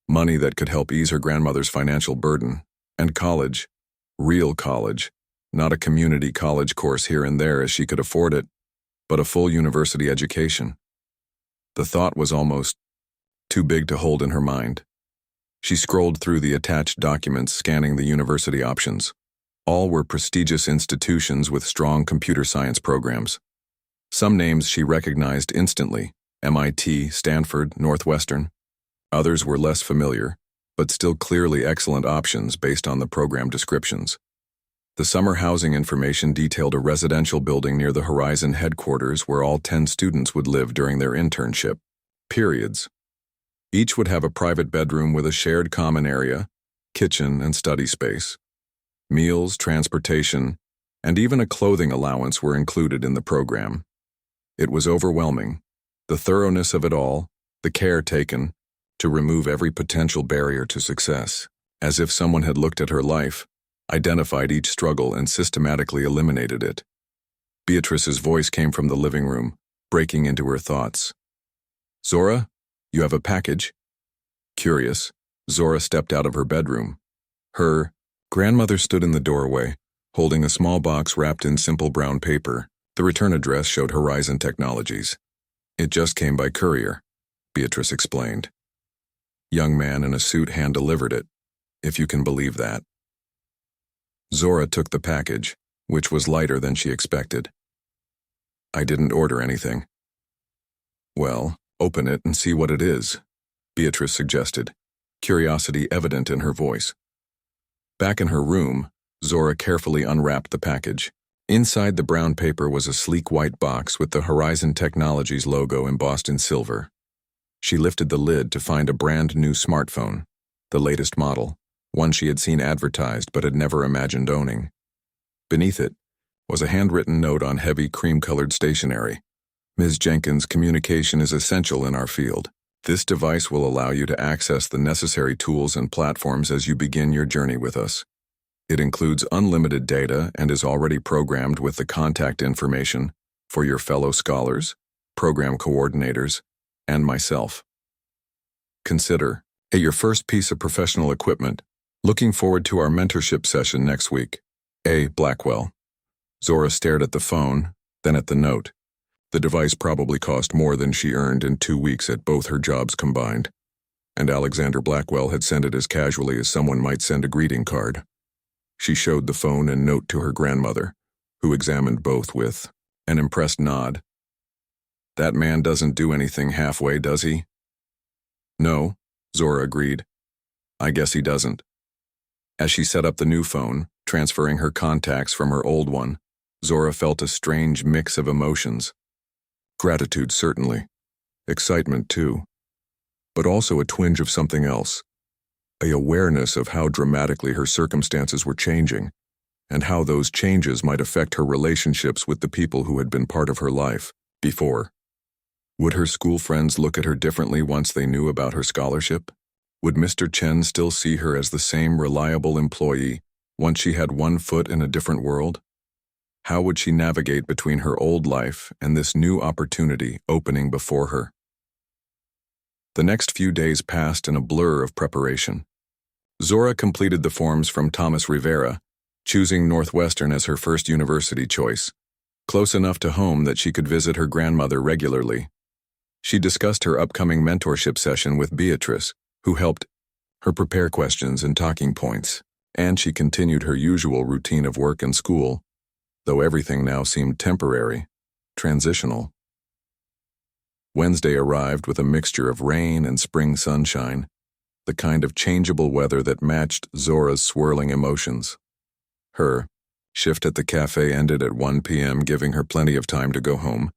money that could help ease her grandmother's financial burden, and college, real college, not a community college course here and there as she could afford it, but a full university education. The thought was almost too big to hold in her mind. She scrolled through the attached documents, scanning the university options. All were prestigious institutions with strong computer science programs. Some names she recognized instantly: MIT, Stanford, Northwestern. Others were less familiar, but still clearly excellent options based on the program descriptions. The summer housing information detailed a residential building near the Horizon headquarters where all 10 students would live during their internship. Periods. Each would have a private bedroom with a shared common area, kitchen, and study space. Meals, transportation, and even a clothing allowance were included in the program. It was overwhelming, the thoroughness of it all, the care taken to remove every potential barrier to success, as if someone had looked at her life, identified each struggle, and systematically eliminated it. Beatrice's voice came from the living room, breaking into her thoughts. Zora, you have a package? Curious, Zora stepped out of her bedroom. Her grandmother stood in the doorway, holding a small box wrapped in simple brown paper. The return address showed Horizon Technologies. It just came by courier, Beatrice explained. Young man in a suit hand-delivered it, if you can believe that. Zora took the package, which was lighter than she expected. I didn't order anything. Well, open it and see what it is, Beatrice suggested, curiosity evident in her voice. Back in her room, Zora carefully unwrapped the package. Inside the brown paper was a sleek white box with the Horizon Technologies logo embossed in silver. She lifted the lid to find a brand new smartphone, the latest model, one she had seen advertised but had never imagined owning. Beneath it was a handwritten note on heavy cream-colored stationery. Ms. Jenkins, communication is essential in our field. This device will allow you to access the necessary tools and platforms as you begin your journey with us. It includes unlimited data and is already programmed with the contact information for your fellow scholars, program coordinators, and myself. Consider it your first piece of professional equipment, Looking forward to our mentorship session next week. A. Blackwell. Zora stared at the phone, then at the note. The device probably cost more than she earned in 2 weeks at both her jobs combined. And Alexander Blackwell had sent it as casually as someone might send a greeting card. She showed the phone and note to her grandmother, who examined both with an impressed nod. That man doesn't do anything halfway, does he? No, Zora agreed. I guess he doesn't. As she set up the new phone, transferring her contacts from her old one, Zora felt a strange mix of emotions. Gratitude, certainly. Excitement, too. But also a twinge of something else. An awareness of how dramatically her circumstances were changing, and how those changes might affect her relationships with the people who had been part of her life before. Would her school friends look at her differently once they knew about her scholarship? Would Mr. Chen still see her as the same reliable employee once she had one foot in a different world? How would she navigate between her old life and this new opportunity opening before her? The next few days passed in a blur of preparation. Zora completed the forms from Thomas Rivera, choosing Northwestern as her first university choice, close enough to home that she could visit her grandmother regularly. She discussed her upcoming mentorship session with Beatrice, who helped her prepare questions and talking points, and she continued her usual routine of work and school, though everything now seemed temporary, transitional. Wednesday arrived with a mixture of rain and spring sunshine, the kind of changeable weather that matched Zora's swirling emotions. Her shift at the cafe ended at 1 p.m., giving her plenty of time to go home,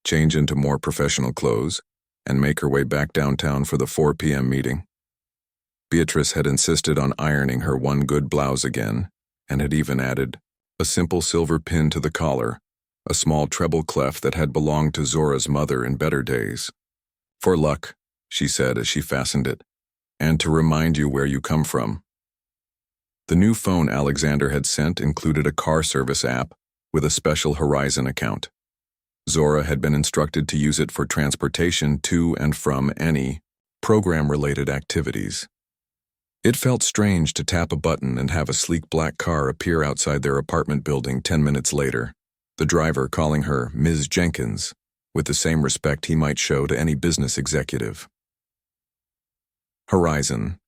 change into more professional clothes, and make her way back downtown for the 4 p.m. meeting. Beatrice had insisted on ironing her one good blouse again, and had even added a simple silver pin to the collar, a small treble clef that had belonged to Zora's mother in better days. For luck, she said as she fastened it, and to remind you where you come from. The new phone Alexander had sent included a car service app with a special Horizon account. Zora had been instructed to use it for transportation to and from any program-related activities. It felt strange to tap a button and have a sleek black car appear outside their apartment building 10 minutes later, the driver calling her Ms. Jenkins, with the same respect he might show to any business executive. Horizon.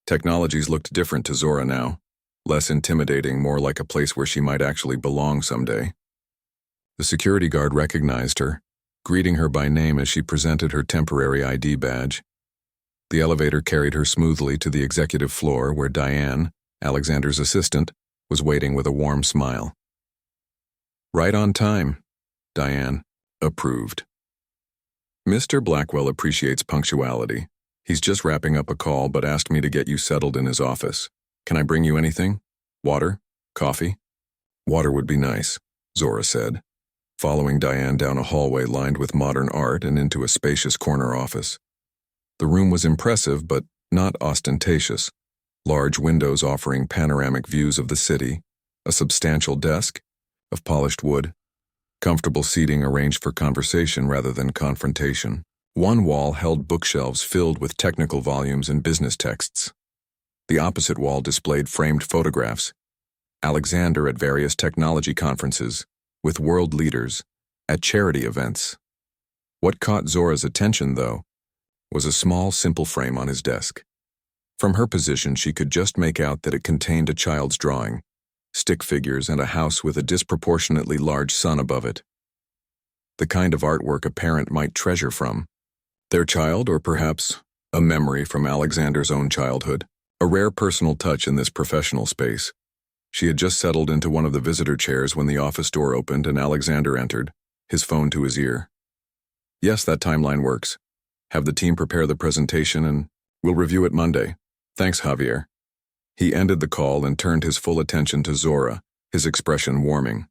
Technologies looked different to Zora now, less intimidating, more like a place where she might actually belong someday. The security guard recognized her, greeting her by name as she presented her temporary ID badge. The elevator carried her smoothly to the executive floor where Diane, Alexander's assistant, was waiting with a warm smile. Right on time, Diane approved. Mr. Blackwell appreciates punctuality. He's just wrapping up a call but asked me to get you settled in his office. Can I bring you anything? Water? Coffee? Water would be nice, Zora said, following Diane down a hallway lined with modern art and into a spacious corner office. The room was impressive but not ostentatious, large windows offering panoramic views of the city, a substantial desk of polished wood, comfortable seating arranged for conversation rather than confrontation. One wall held bookshelves filled with technical volumes and business texts. The opposite wall displayed framed photographs, Alexander at various technology conferences, with world leaders, at charity events. What caught Zora's attention, though, was a small, simple frame on his desk. From her position, she could just make out that it contained a child's drawing, stick figures, and a house with a disproportionately large sun above it. The kind of artwork a parent might treasure from their child, or perhaps a memory from Alexander's own childhood, a rare personal touch in this professional space. She had just settled into one of the visitor chairs when the office door opened and Alexander entered, his phone to his ear. Yes, that timeline works. Have the team prepare the presentation and we'll review it Monday. Thanks, Javier. He ended the call and turned his full attention to Zora, his expression warming.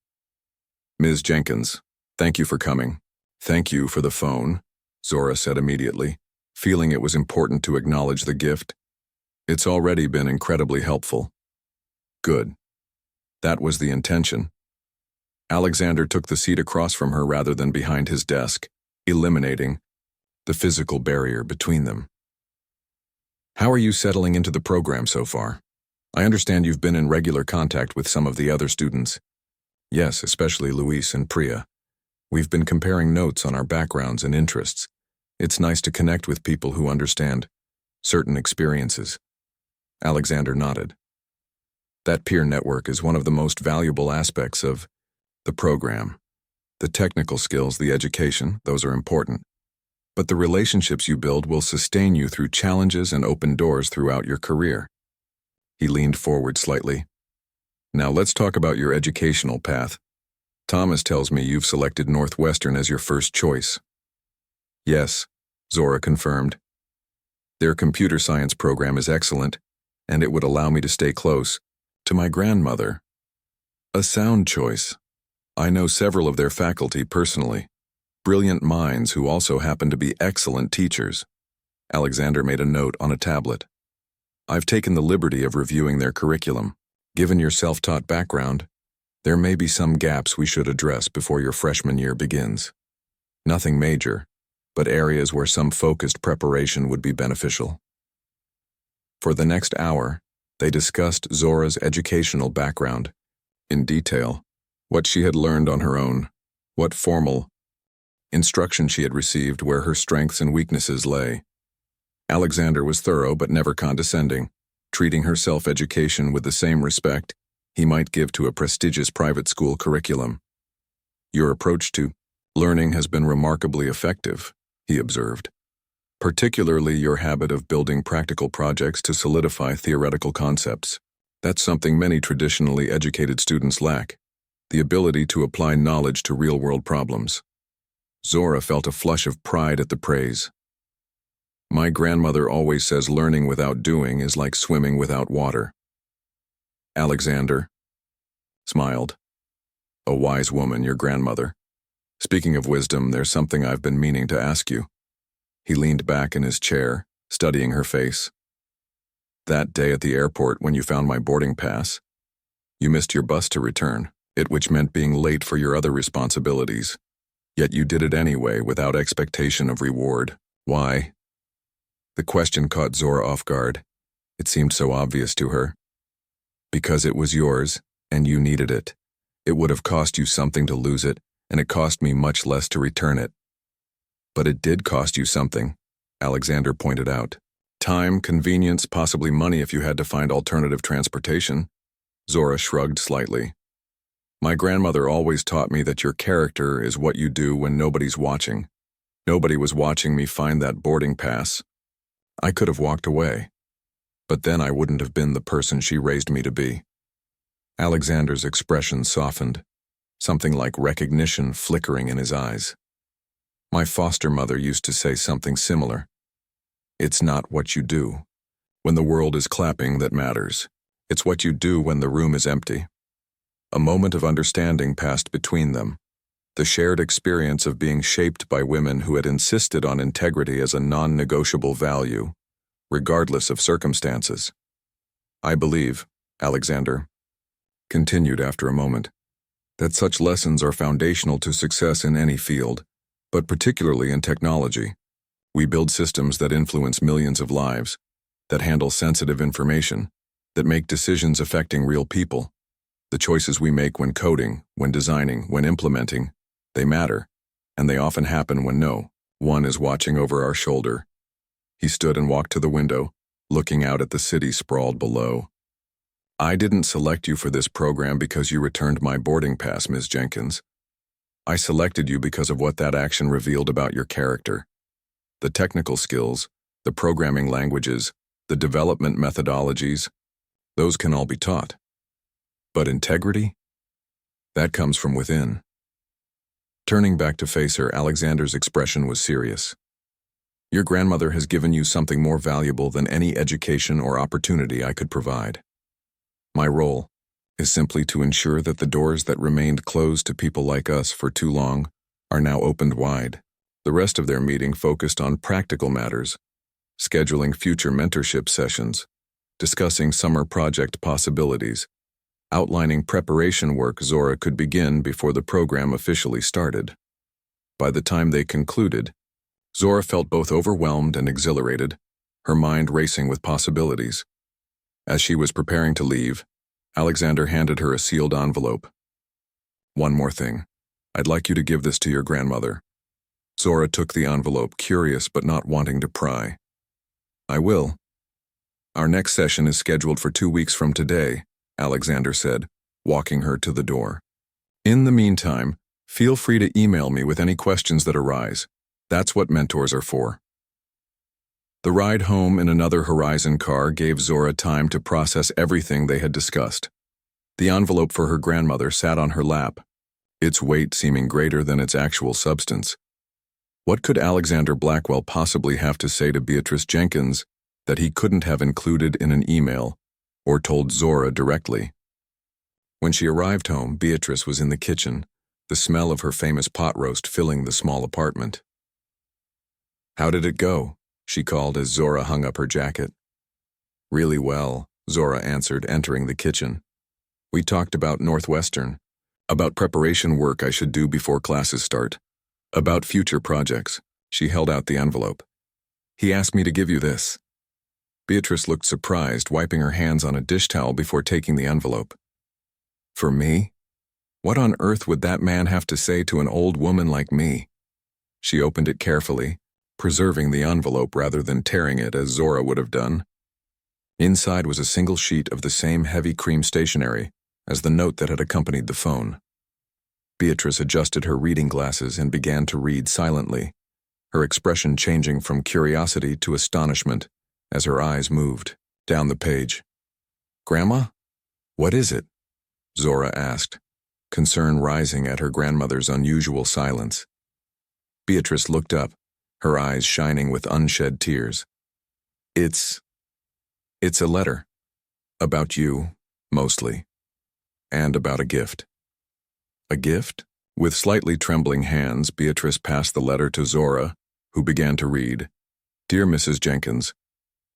Ms. Jenkins, thank you for coming. Thank you for the phone, Zora said immediately, feeling it was important to acknowledge the gift. It's already been incredibly helpful. Good. That was the intention. Alexander took the seat across from her rather than behind his desk, eliminating the physical barrier between them. How are you settling into the program so far? I understand you've been in regular contact with some of the other students. Yes, especially Luis and Priya. We've been comparing notes on our backgrounds and interests. It's nice to connect with people who understand certain experiences. Alexander nodded. That peer network is one of the most valuable aspects of the program. The technical skills, the education, those are important. But the relationships you build will sustain you through challenges and open doors throughout your career. He leaned forward slightly. Now let's talk about your educational path. Thomas tells me you've selected Northwestern as your first choice. Yes, Zora confirmed. Their computer science program is excellent, and it would allow me to stay close to my grandmother. A sound choice. I know several of their faculty personally, brilliant minds who also happen to be excellent teachers. Alexander made a note on a tablet. I've taken the liberty of reviewing their curriculum. Given your self-taught background, there may be some gaps we should address before your freshman year begins. Nothing major, but areas where some focused preparation would be beneficial. For the next hour, they discussed Zora's educational background in detail, what she had learned on her own, what formal instruction she had received, where her strengths and weaknesses lay. Alexander was thorough but never condescending, treating her self-education with the same respect he might give to a prestigious private school curriculum. Your approach to learning has been remarkably effective, he observed. Particularly your habit of building practical projects to solidify theoretical concepts. That's something many traditionally educated students lack, the ability to apply knowledge to real-world problems. Zora felt a flush of pride at the praise. My grandmother always says learning without doing is like swimming without water. Alexander smiled. A wise woman, your grandmother. Speaking of wisdom, there's something I've been meaning to ask you. He leaned back in his chair, studying her face. That day at the airport when you found my boarding pass, you missed your bus to return, which meant being late for your other responsibilities. Yet you did it anyway, without expectation of reward. Why? The question caught Zora off guard. It seemed so obvious to her. Because it was yours, and you needed it. It would have cost you something to lose it, and it cost me much less to return it. But it did cost you something, Alexander pointed out. Time, convenience, possibly money if you had to find alternative transportation. Zora shrugged slightly. My grandmother always taught me that your character is what you do when nobody's watching. Nobody was watching me find that boarding pass. I could have walked away. But then I wouldn't have been the person she raised me to be. Alexander's expression softened, something like recognition flickering in his eyes. My foster mother used to say something similar. It's not what you do when the world is clapping that matters. It's what you do when the room is empty. A moment of understanding passed between them, the shared experience of being shaped by women who had insisted on integrity as a non-negotiable value, regardless of circumstances. I believe, Alexander continued after a moment, that such lessons are foundational to success in any field, but particularly in technology. We build systems that influence millions of lives, that handle sensitive information, that make decisions affecting real people. The choices we make when coding, when designing, when implementing, they matter, and they often happen when no one is watching over our shoulder. He stood and walked to the window, looking out at the city sprawled below. I didn't select you for this program because you returned my boarding pass, Ms. Jenkins. I selected you because of what that action revealed about your character. The technical skills, the programming languages, the development methodologies, those can all be taught. But integrity? That comes from within. Turning back to face her, Alexander's expression was serious. Your grandmother has given you something more valuable than any education or opportunity I could provide. My role is simply to ensure that the doors that remained closed to people like us for too long are now opened wide. The rest of their meeting focused on practical matters, scheduling future mentorship sessions, discussing summer project possibilities, outlining preparation work Zora could begin before the program officially started. By the time they concluded, Zora felt both overwhelmed and exhilarated, her mind racing with possibilities. As she was preparing to leave, Alexander handed her a sealed envelope. "One more thing. I'd like you to give this to your grandmother." Zora took the envelope, curious but not wanting to pry. "I will. Our next session is scheduled for 2 weeks from today," Alexander said, walking her to the door. "In the meantime, feel free to email me with any questions that arise. That's what mentors are for." The ride home in another Horizon car gave Zora time to process everything they had discussed. The envelope for her grandmother sat on her lap, its weight seeming greater than its actual substance. What could Alexander Blackwell possibly have to say to Beatrice Jenkins that he couldn't have included in an email or told Zora directly? When she arrived home, Beatrice was in the kitchen, the smell of her famous pot roast filling the small apartment. "How did it go?" she called as Zora hung up her jacket. "Really well," Zora answered, entering the kitchen. "We talked about Northwestern, about preparation work I should do before classes start, about future projects." She held out the envelope. "He asked me to give you this." Beatrice looked surprised, wiping her hands on a dish towel before taking the envelope. "For me? What on earth would that man have to say to an old woman like me?" She opened it carefully, preserving the envelope rather than tearing it as Zora would have done. Inside was a single sheet of the same heavy cream stationery as the note that had accompanied the phone. Beatrice adjusted her reading glasses and began to read silently, her expression changing from curiosity to astonishment as her eyes moved down the page. "Grandma? What is it?" Zora asked, concern rising at her grandmother's unusual silence. Beatrice looked up, her eyes shining with unshed tears. It's a letter. About you, mostly. And about a gift." "A gift?" With slightly trembling hands, Beatrice passed the letter to Zora, who began to read. "Dear Mrs. Jenkins,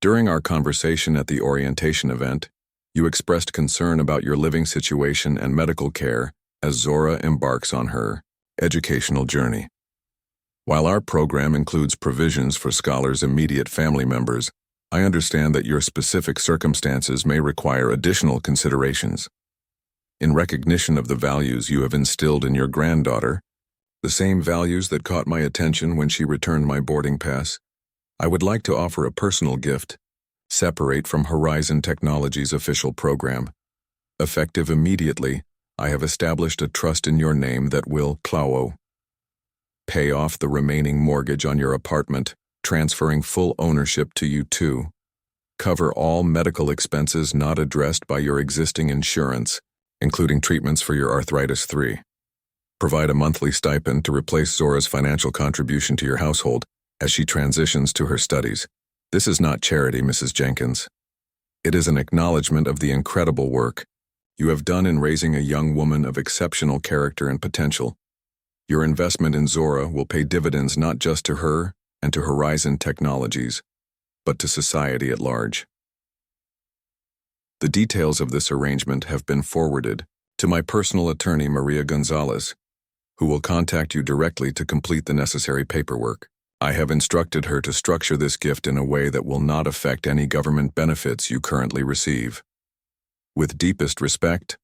during our conversation at the orientation event, you expressed concern about your living situation and medical care as Zora embarks on her educational journey. While our program includes provisions for scholars' immediate family members, I understand that your specific circumstances may require additional considerations. In recognition of the values you have instilled in your granddaughter, the same values that caught my attention when she returned my boarding pass, I would like to offer a personal gift, separate from Horizon Technology's official program. Effective immediately, I have established a trust in your name that will pay off the remaining mortgage on your apartment, transferring full ownership to you too. Cover all medical expenses not addressed by your existing insurance, including treatments for your arthritis 3. Provide a monthly stipend to replace Zora's financial contribution to your household as she transitions to her studies. This is not charity, Mrs. Jenkins. It is an acknowledgement of the incredible work you have done in raising a young woman of exceptional character and potential. Your investment in Zora will pay dividends not just to her and to Horizon Technologies, but to society at large. The details of this arrangement have been forwarded to my personal attorney, Maria Gonzalez, who will contact you directly to complete the necessary paperwork. I have instructed her to structure this gift in a way that will not affect any government benefits you currently receive. With deepest respect,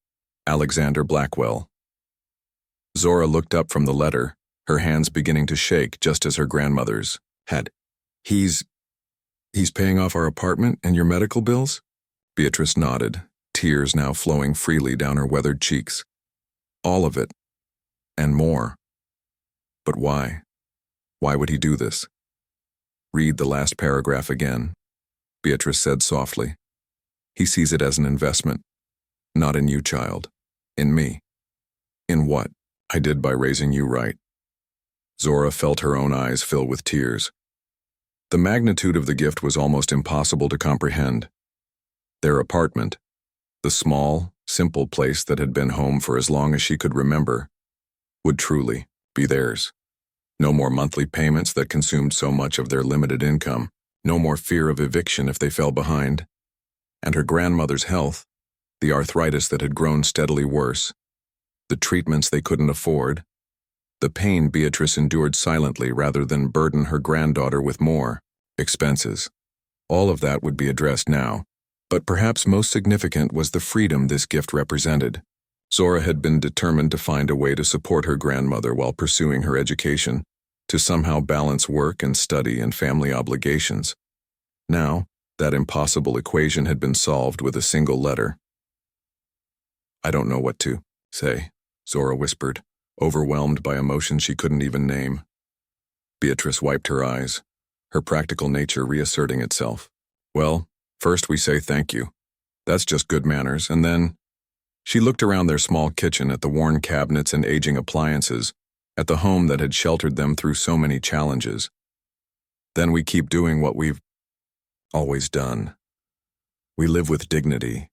Alexander Blackwell. Zora looked up from the letter, her hands beginning to shake just as her grandmother's had. He's paying off our apartment and your medical bills?" Beatrice nodded, tears now flowing freely down her weathered cheeks. "All of it. And more. But why? Why would he do this?" "Read the last paragraph again," Beatrice said softly. "He sees it as an investment. Not in you, child. In me." "In what I did by raising you right." Zora felt her own eyes fill with tears. The magnitude of the gift was almost impossible to comprehend. Their apartment, the small, simple place that had been home for as long as she could remember, would truly be theirs. No more monthly payments that consumed so much of their limited income, no more fear of eviction if they fell behind. And her grandmother's health, the arthritis that had grown steadily worse, the treatments they couldn't afford, the pain Beatrice endured silently rather than burden her granddaughter with more expenses. All of that would be addressed now, But perhaps most significant was the freedom this gift represented. Zora had been determined to find a way to support her grandmother while pursuing her education, to somehow balance work and study and family obligations. Now, that impossible equation had been solved with a single letter. "I don't know what to say," Zora whispered, overwhelmed by emotion she couldn't even name. Beatrice wiped her eyes, her practical nature reasserting itself. "Well, first we say thank you. That's just good manners, and then—" She looked around their small kitchen at the worn cabinets and aging appliances, at the home that had sheltered them through so many challenges. "Then we keep doing what we've always done. We live with dignity.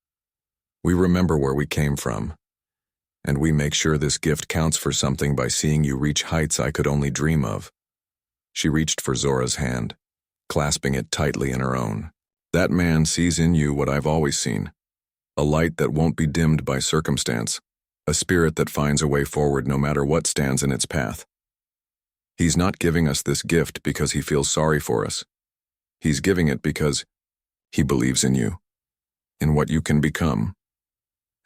We remember where we came from. And we make sure this gift counts for something by seeing you reach heights I could only dream of." She reached for Zora's hand, clasping it tightly in her own. "That man sees in you what I've always seen. A light that won't be dimmed by circumstance. A spirit that finds a way forward no matter what stands in its path. He's not giving us this gift because he feels sorry for us. He's giving it because he believes in you, in what you can become."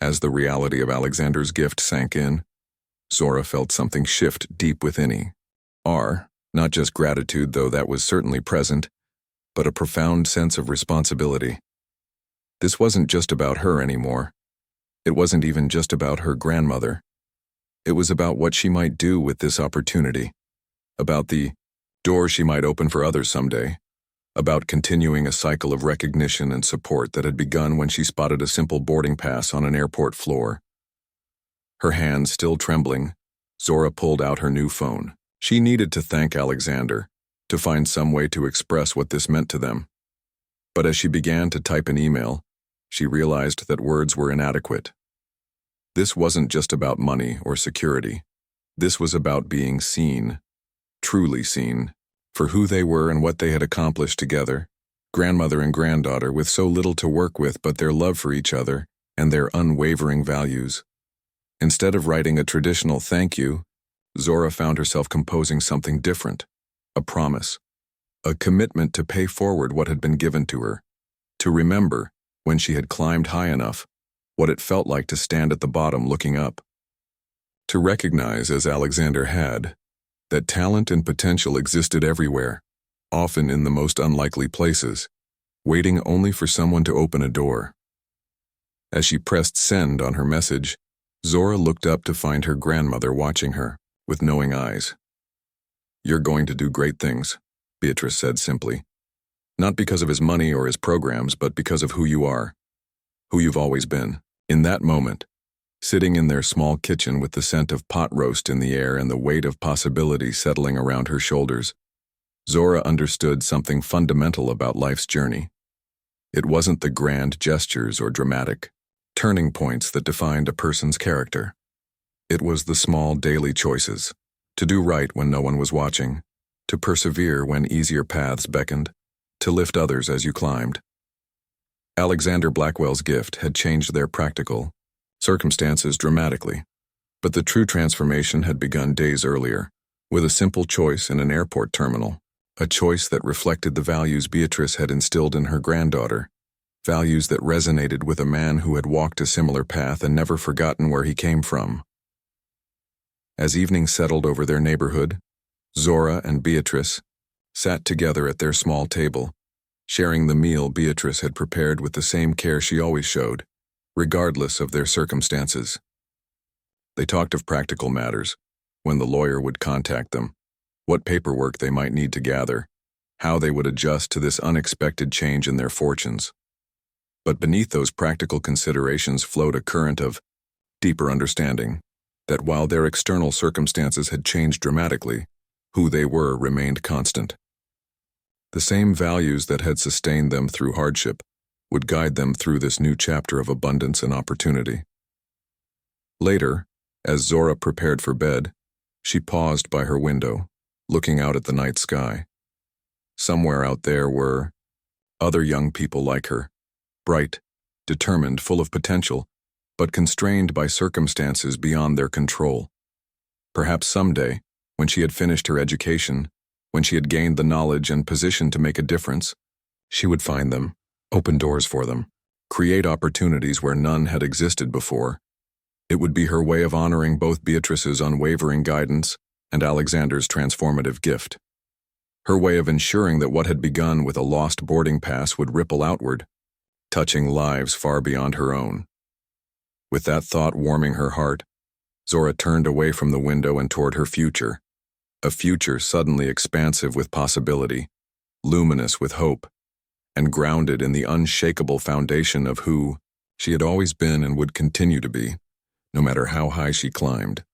As the reality of Alexander's gift sank in, Zora felt something shift deep within her. Not just gratitude, though that was certainly present, but a profound sense of responsibility. This wasn't just about her anymore. It wasn't even just about her grandmother. It was about what she might do with this opportunity, about the door she might open for others someday, about continuing a cycle of recognition and support that had begun when she spotted a simple boarding pass on an airport floor. Her hands still trembling, Zora pulled out her new phone. She needed to thank Alexander, to find some way to express what this meant to them. But as she began to type an email, she realized that words were inadequate. This wasn't just about money or security. This was about being seen, truly seen, for who they were and what they had accomplished together, grandmother and granddaughter, with so little to work with but their love for each other and their unwavering values. Instead of writing a traditional thank you, Zora found herself composing something different, a promise, a commitment to pay forward what had been given to her, to remember, when she had climbed high enough, what it felt like to stand at the bottom looking up. To recognize, as Alexander had, that talent and potential existed everywhere, often in the most unlikely places, waiting only for someone to open a door. As she pressed send on her message, Zora looked up to find her grandmother watching her, with knowing eyes. "You're going to do great things," Beatrice said simply. "Not because of his money or his programs, but because of who you are, who you've always been." In that moment, sitting in their small kitchen with the scent of pot roast in the air and the weight of possibility settling around her shoulders, Zora understood something fundamental about life's journey. It wasn't the grand gestures or dramatic turning points that defined a person's character. It was the small daily choices, to do right when no one was watching, to persevere when easier paths beckoned, to lift others as you climbed. Alexander Blackwell's gift had changed their practical circumstances dramatically, but the true transformation had begun days earlier, with a simple choice in an airport terminal, a choice that reflected the values Beatrice had instilled in her granddaughter, values that resonated with a man who had walked a similar path and never forgotten where he came from. As evening settled over their neighborhood, Zora and Beatrice sat together at their small table, sharing the meal Beatrice had prepared with the same care she always showed, regardless of their circumstances. They talked of practical matters, when the lawyer would contact them, what paperwork they might need to gather, how they would adjust to this unexpected change in their fortunes. But beneath those practical considerations flowed a current of deeper understanding, that while their external circumstances had changed dramatically, who they were remained constant. The same values that had sustained them through hardship would guide them through this new chapter of abundance and opportunity. Later, as Zora prepared for bed, she paused by her window, looking out at the night sky. Somewhere out there were other young people like her, bright, determined, full of potential, but constrained by circumstances beyond their control. Perhaps someday, when she had finished her education, when she had gained the knowledge and position to make a difference, she would find them, open doors for them, create opportunities where none had existed before. It would be her way of honoring both Beatrice's unwavering guidance and Alexander's transformative gift. Her way of ensuring that what had begun with a lost boarding pass would ripple outward, touching lives far beyond her own. With that thought warming her heart, Zora turned away from the window and toward her future, a future suddenly expansive with possibility, luminous with hope, and grounded in the unshakable foundation of who she had always been and would continue to be, no matter how high she climbed.